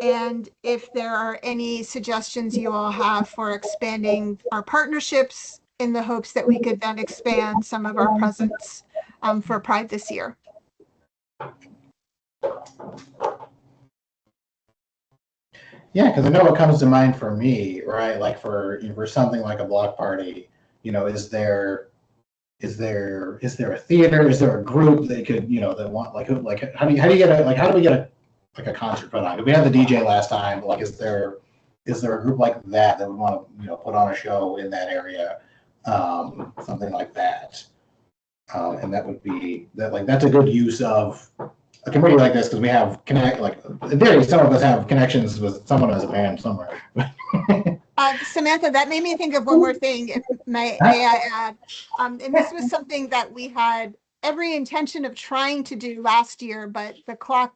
And if there are any suggestions you all have for expanding our partnerships in the hopes that we could then expand some of our presence for Pride this year. Yeah, because I know what comes to mind for me, right? Like for something like a block party, is there a theater? Is there a group that could, that want how do we get a concert put on? We had the DJ last time. Like, is there a group like that would want to put on a show in that area, something like that? And that would be that's a good use of a committee like this, because we have in theory, some of us have connections with someone as a band somewhere. Samantha, that made me think of one more thing, if may I add. And this was something that we had every intention of trying to do last year, but the clock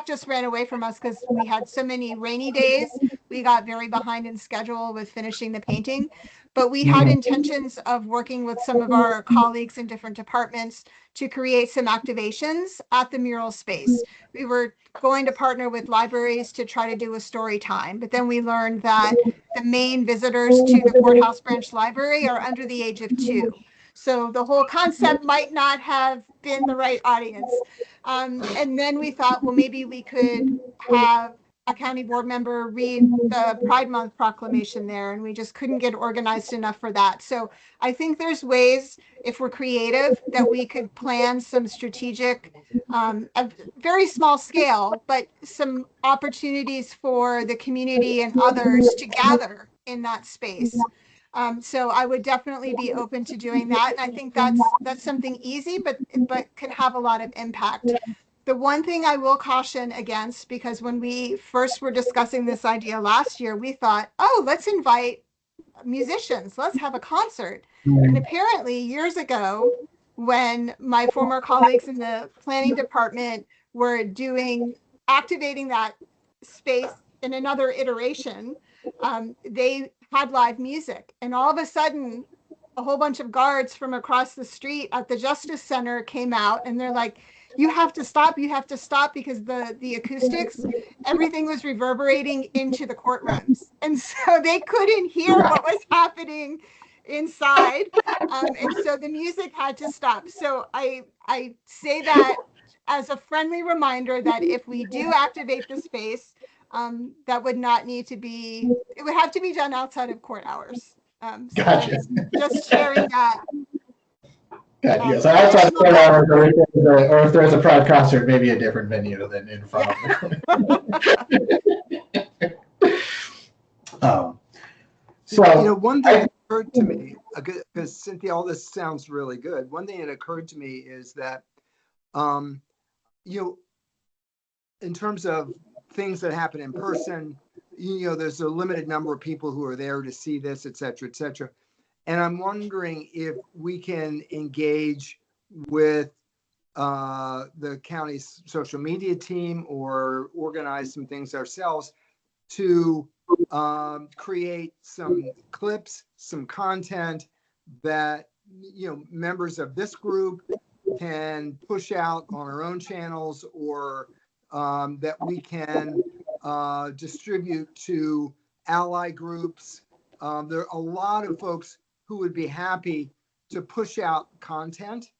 just ran away from us because we had so many rainy days. We got very behind in schedule with finishing the painting. But we had intentions of working with some of our colleagues in different departments to create some activations at the mural space. We were going to partner with libraries to try to do a story time, but then we learned that the main visitors to the courthouse branch library are under the age of 2. So the whole concept might not have been the right audience. And then we thought, well, maybe we could have a county board member read the Pride Month proclamation there, and we just couldn't get organized enough for that. So I think there's ways, if we're creative, that we could plan some strategic, a very small scale, but some opportunities for the community and others to gather in that space. So I would definitely be open to doing that. And I think that's something easy, but can have a lot of impact. The one thing I will caution against, because when we first were discussing this idea last year, we thought, oh, let's invite musicians, let's have a concert. And apparently years ago, when my former colleagues in the planning department were activating that space in another iteration, they had live music. And all of a sudden, a whole bunch of guards from across the street at the Justice Center came out, and they're like, you have to stop, because the acoustics, everything was reverberating into the courtrooms. And so they couldn't hear what was happening inside. And so the music had to stop. So I say that as a friendly reminder that if we do activate the space, that would not need to be, it would have to be done outside of court hours. So Gotcha. just sharing that. Gotcha. So outside of court hours, or if there's a Pride concert, maybe a different venue than in front of the So, one thing that occurred to me, because Cynthia, all this sounds really good. One thing that occurred to me is that, in terms of things that happen in person, there's a limited number of people who are there to see this, et cetera, et cetera. And I'm wondering if we can engage with the county's social media team or organize some things ourselves to create some clips, some content that members of this group can push out on our own channels, or that we can distribute to ally groups. There are a lot of folks who would be happy to push out content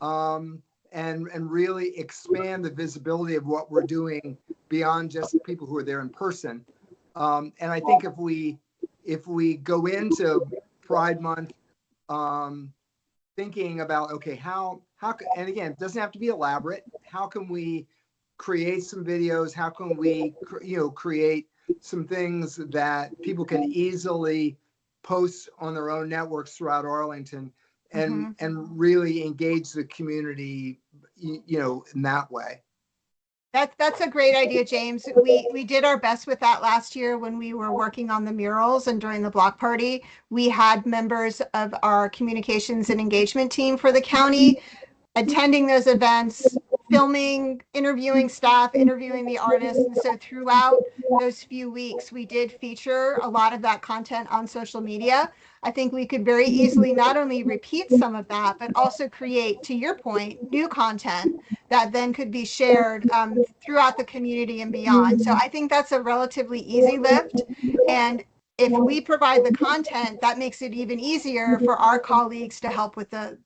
and really expand the visibility of what we're doing beyond just people who are there in person. And I think if we go into Pride Month thinking about, okay, how and again, it doesn't have to be elaborate. How can we create some videos? How can we create some things that people can easily post on their own networks throughout Arlington, and really engage the community, in that way. That's a great idea, James. We did our best with that last year when we were working on the murals, and during the block party, we had members of our communications and engagement team for the county attending those events, filming, interviewing staff, interviewing the artists. And so throughout those few weeks, we did feature a lot of that content on social media. I think we could very easily not only repeat some of that, but also create, to your point, new content that then could be shared throughout the community and beyond. So I think that's a relatively easy lift. And if we provide the content, that makes it even easier for our colleagues to help with the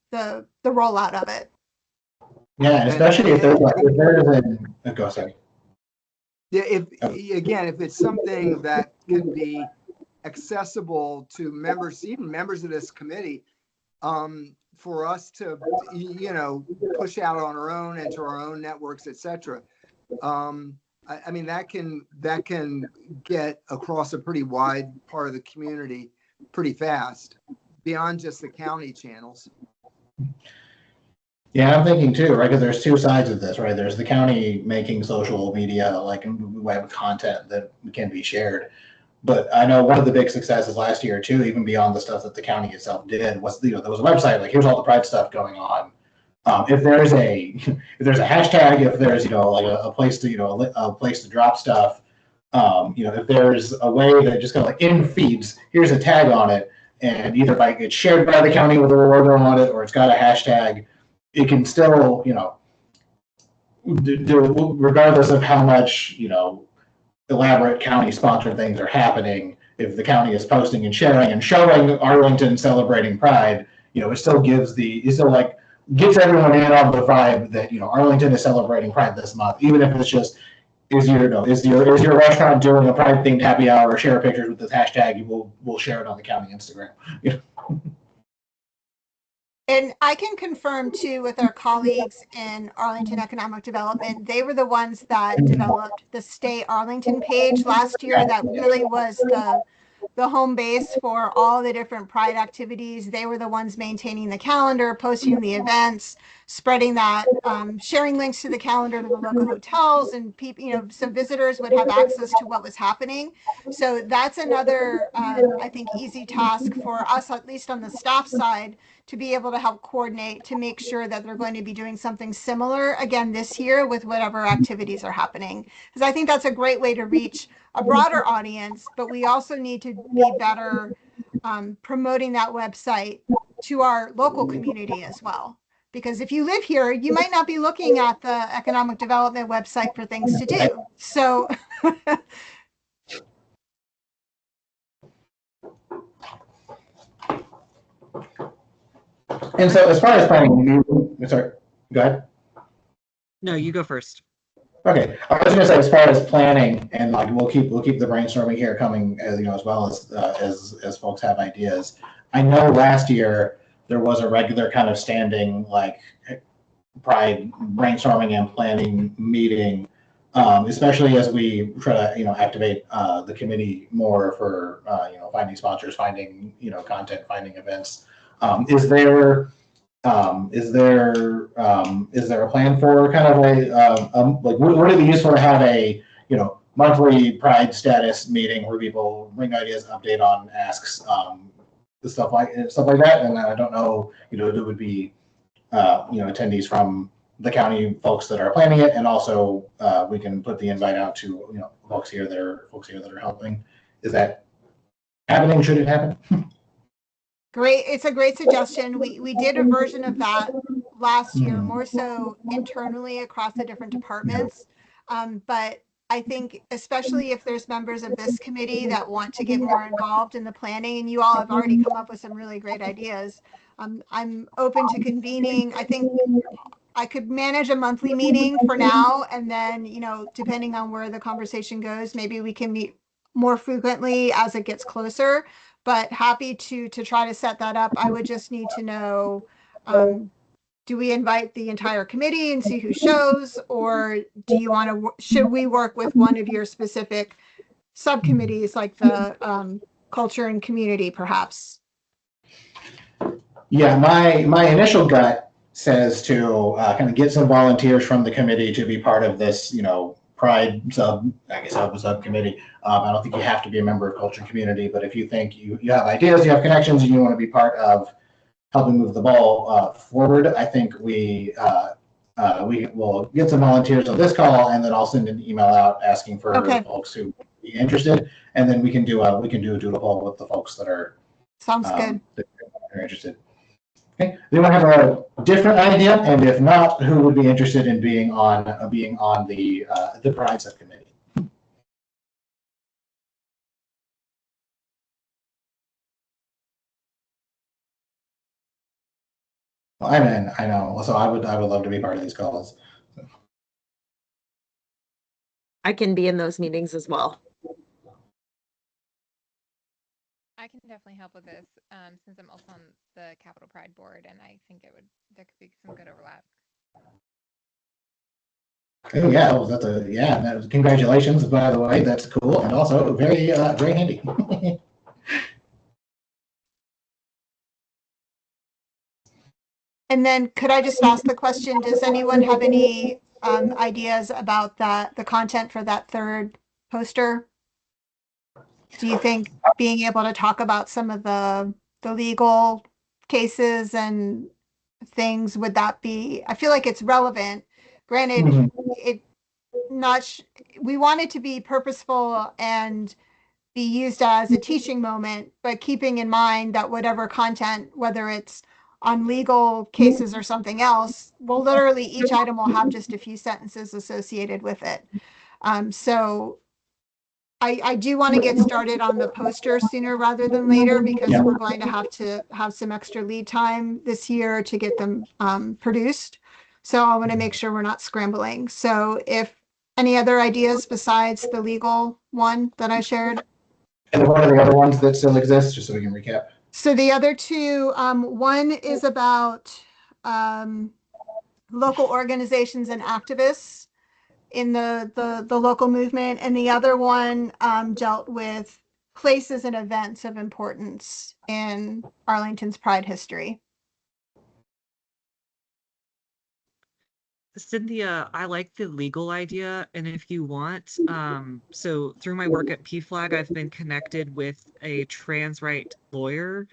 rollout of it. Yeah, and especially if there's go sorry. Yeah, if it's something that can be accessible to members, even members of this committee, for us to push out on our own and to our own networks, etc. I mean, that can get across a pretty wide part of the community pretty fast, beyond just the county channels. Yeah, I'm thinking too, right? Because there's two sides of this, right? There's the county making social media, like web content that can be shared. But I know one of the big successes last year too, even beyond the stuff that the county itself did, was there was a website like, here's all the Pride stuff going on. If there's a hashtag, if there's like a place to a place to drop stuff, if there's a way that just kind of like in feeds, here's a tag on it, and either it's shared by the county with a logo on it, or it's got a hashtag. It can still, regardless of how much, elaborate county-sponsored things are happening, if the county is posting and sharing and showing Arlington celebrating Pride, it still gives gets everyone in on the vibe that Arlington is celebrating Pride this month, even if it's just is your restaurant doing a Pride themed happy hour? Share pictures with this hashtag. We'll share it on the county Instagram. And I can confirm too with our colleagues in Arlington Economic Development, they were the ones that developed the Stay Arlington page last year. That really was the home base for all the different Pride activities. They were the ones maintaining the calendar, posting the events, spreading that, sharing links to the calendar to the local hotels, and people, so visitors would have access to what was happening. So that's another, I think, easy task for us, at least on the staff side, to be able to help coordinate to make sure that they're going to be doing something similar again this year with whatever activities are happening. Because I think that's a great way to reach a broader audience, but we also need to be better promoting that website to our local community as well. Because if you live here, you might not be looking at the economic development website for things to do. So And so as far as planning, sorry, go ahead. No, you go first. Okay, I was going to say, as far as planning, and we'll keep the brainstorming here coming, as well as folks have ideas. I know last year there was a regular kind of standing Pride brainstorming and planning meeting, especially as we try to activate the committee more for finding sponsors, finding content, finding events. Is there a plan for kind of like would it be useful to have a, monthly Pride status meeting where people bring ideas, update on asks, stuff like that? And I don't know, there would be, attendees from the county folks that are planning it, and also we can put the invite out to, folks here that are helping. Is that happening? Should it happen? Great. It's a great suggestion. We did a version of that last year, more so internally across the different departments. But I think especially if there's members of this committee that want to get more involved in the planning, and you all have already come up with some really great ideas, I'm open to convening. I think I could manage a monthly meeting for now, and then, depending on where the conversation goes, maybe we can meet more frequently as it gets closer. But happy to try to set that up. I would just need to know, do we invite the entire committee and see who shows, or do you want to? Should we work with one of your specific subcommittees, like the culture and community, perhaps? Yeah, my initial gut says to kind of get some volunteers from the committee to be part of this, Pride subcommittee. I don't think you have to be a member of culture and community, but if you think you have ideas, you have connections, and you want to be part of helping move the ball forward, I think we will get some volunteers on this call, and then I'll send an email out asking for folks who be interested, and then we can do a doodle poll with the folks that are Sounds good. That are interested. Okay. Anyone have a different idea? And if not, who would be interested in being on the Pride subcommittee? Well, I'm in. I know. So I would love to be part of these calls. I can be in those meetings as well. I can definitely help with this since I'm also on the Capital Pride board, and I think there could be some good overlap. Oh yeah, that was, congratulations, by the way. That's cool, and also very very handy. And then could I just ask the question, does anyone have any ideas about the content for that third poster? Do you think being able to talk about some of the legal cases and things, would that be, I feel like it's relevant. Granted, we want it to be purposeful and be used as a teaching moment, but keeping in mind that whatever content, whether it's on legal cases or something else, literally each item will have just a few sentences associated with it. So I do want to get started on the poster sooner rather than later, because we're going to have some extra lead time this year to get them produced. So I want to make sure we're not scrambling. So if any other ideas besides the legal one that I shared? And what are the other ones that still exist, just so we can recap? So the other two, one is about local organizations and activists in the local movement, and the other one dealt with places and events of importance in Arlington's Pride history. Cynthia, I like the legal idea, and if you want, so through my work at PFLAG, I've been connected with a trans right lawyer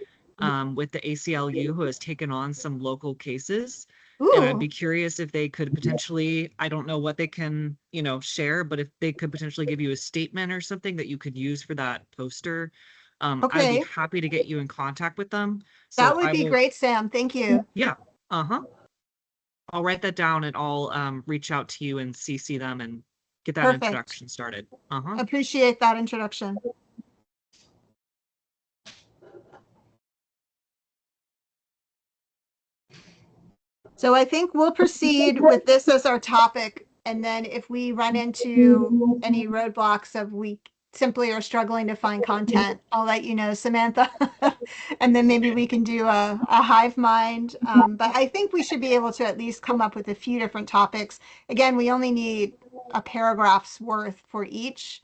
with the ACLU who has taken on some local cases. Ooh. And I'd be curious if they could potentially, I don't know what they can, share, but if they could potentially give you a statement or something that you could use for that poster. I'd be happy to get you in contact with them. So that would be great, Sam. Thank you. Yeah. I'll write that down, and I'll reach out to you and CC them and get that introduction started. Appreciate that introduction. So I think we'll proceed with this as our topic, and then if we run into any roadblocks of we simply are struggling to find content, I'll let you know, Samantha, and then maybe we can do a hive mind. But I think we should be able to at least come up with a few different topics. Again, we only need a paragraph's worth for each,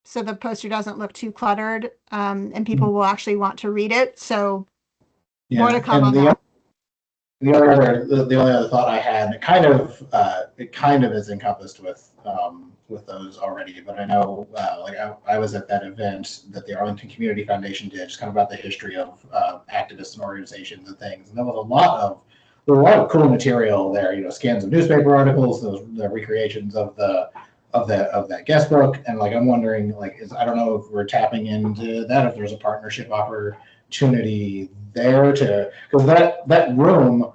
so the poster doesn't look too cluttered, and people will actually want to read it. So more to come on that. the only other thought I had, and it kind of is encompassed with those already, but I know I was at that event that the Arlington Community Foundation did, just kind of about the history of activists and organizations and things, and there was a lot of cool material there. You know, scans of newspaper articles, the recreations of that guest book, and I'm wondering I don't know if we're tapping into that, if there's a partnership opportunity there because that room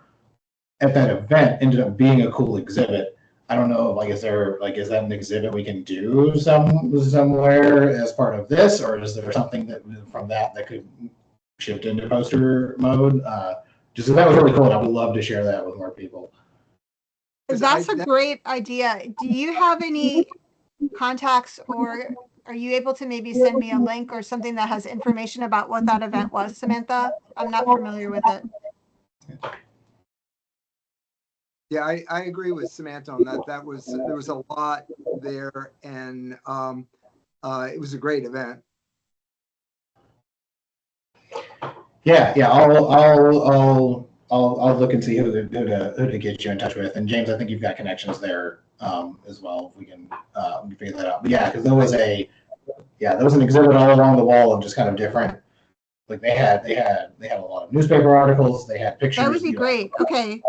at that event ended up being a cool exhibit. I don't know, is that an exhibit we can do somewhere as part of this, or is there something that could shift into poster mode? Just that was really cool, and I would love to share that with more people. That's a great idea. Do you have any contacts, or are you able to maybe send me a link or something that has information about what that event was, Samantha? I'm not familiar with it. Yeah, I agree with Samantha on that. There was a lot there, and it was a great event. Yeah, I'll look and see who to get you in touch with. And James, I think you've got connections there as well. If we can figure that out. But yeah, because there was an exhibit all along the wall of just kind of different. They had a lot of newspaper articles. They had pictures. That would be great. Okay.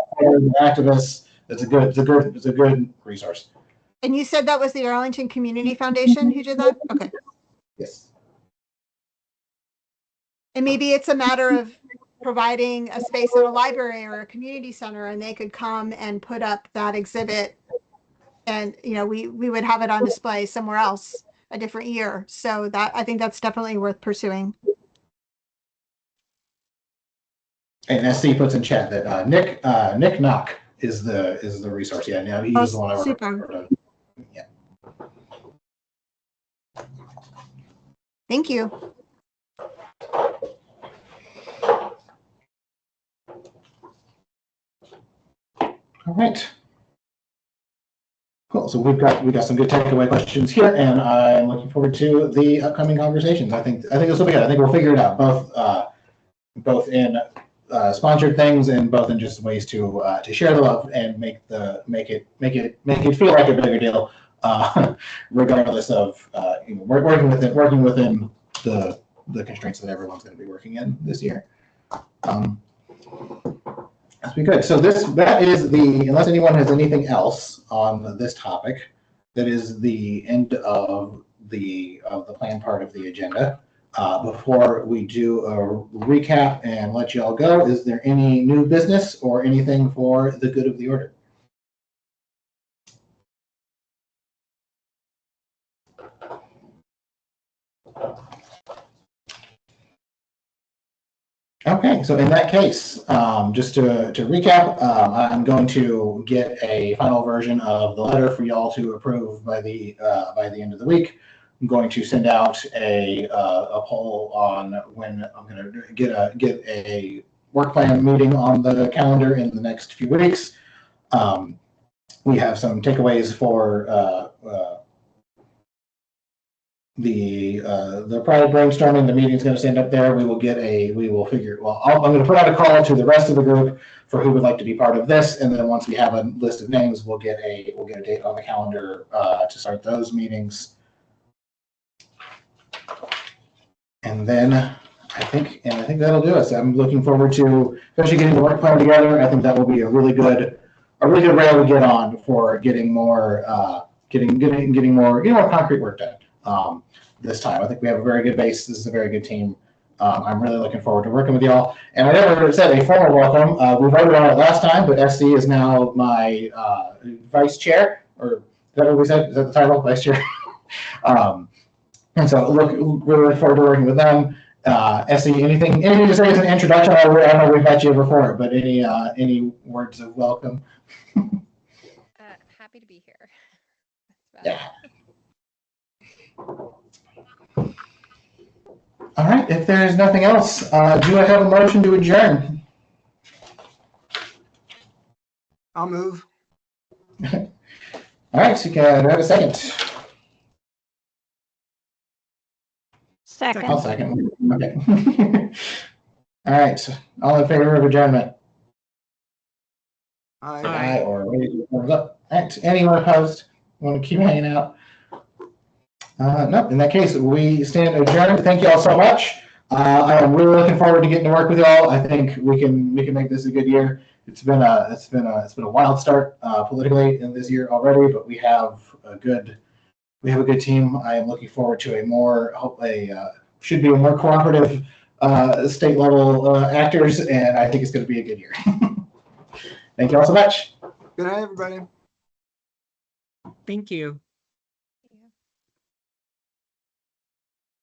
Activists. It's a good resource. And you said that was the Arlington Community Foundation who did that? Okay. Yes. And maybe it's a matter of providing a space at a library or a community center, and they could come and put up that exhibit, and we would have it on display somewhere else a different year. So I think that's definitely worth pursuing. And SC puts in chat that Nick Knock is the resource. Yeah, now he was the one I worked with. Yeah. Thank you. All right. Cool. So we've got some good takeaway questions here, and I'm looking forward to the upcoming conversations. I think this will be good. I think we'll figure it out both in sponsored things and both in just ways to share the love and make it feel like a bigger deal, regardless of working within the constraints that everyone's going to be working in this year. That's be good. So that is unless anyone has anything else on this topic, that is the end of the planned part of the agenda. Before we do a recap and let you all go, is there any new business or anything for the good of the order? Okay, so in that case, just to recap, I'm going to get a final version of the letter for y'all to approve by the end of the week. I'm going to send out a poll on when I'm going to get a work plan meeting on the calendar in the next few weeks. We have some takeaways for the private brainstorming. The meeting's going to stand up there. I'm going to put out a call to the rest of the group for who would like to be part of this, and then once we have a list of names, we'll get a date on the calendar to start those meetings. And then I think that'll do it. So I'm looking forward to especially getting the work plan together. I think that will be a really good rail to get on for getting more more concrete work done. This time, I think we have a very good base. This is a very good team. I'm really looking forward to working with y'all. And I never said a formal welcome. We voted on it last time, but SC is now my vice chair, or is that what we said? Is that the title, vice chair? And so really look forward to working with them. SC, anything to say as an introduction? I don't know we've met you before, but any words of welcome? Happy to be here. Yeah. All right, if there's nothing else, do I have a motion to adjourn? I'll move. All right, so can I have a second? Second. I'll second. Okay. All right, all in favor of adjournment? Aye. Aye, or raise your thumbs up. Anyone opposed? Want to keep hanging out? No, in that case, we stand adjourned. Thank you all so much. I am really looking forward to getting to work with you all. I think we can make this a good year. It's been a wild start politically in this year already, but we have a good team. I am looking forward to should be a more cooperative state level actors, and I think it's going to be a good year. Thank you all so much. Good night, everybody. Thank you.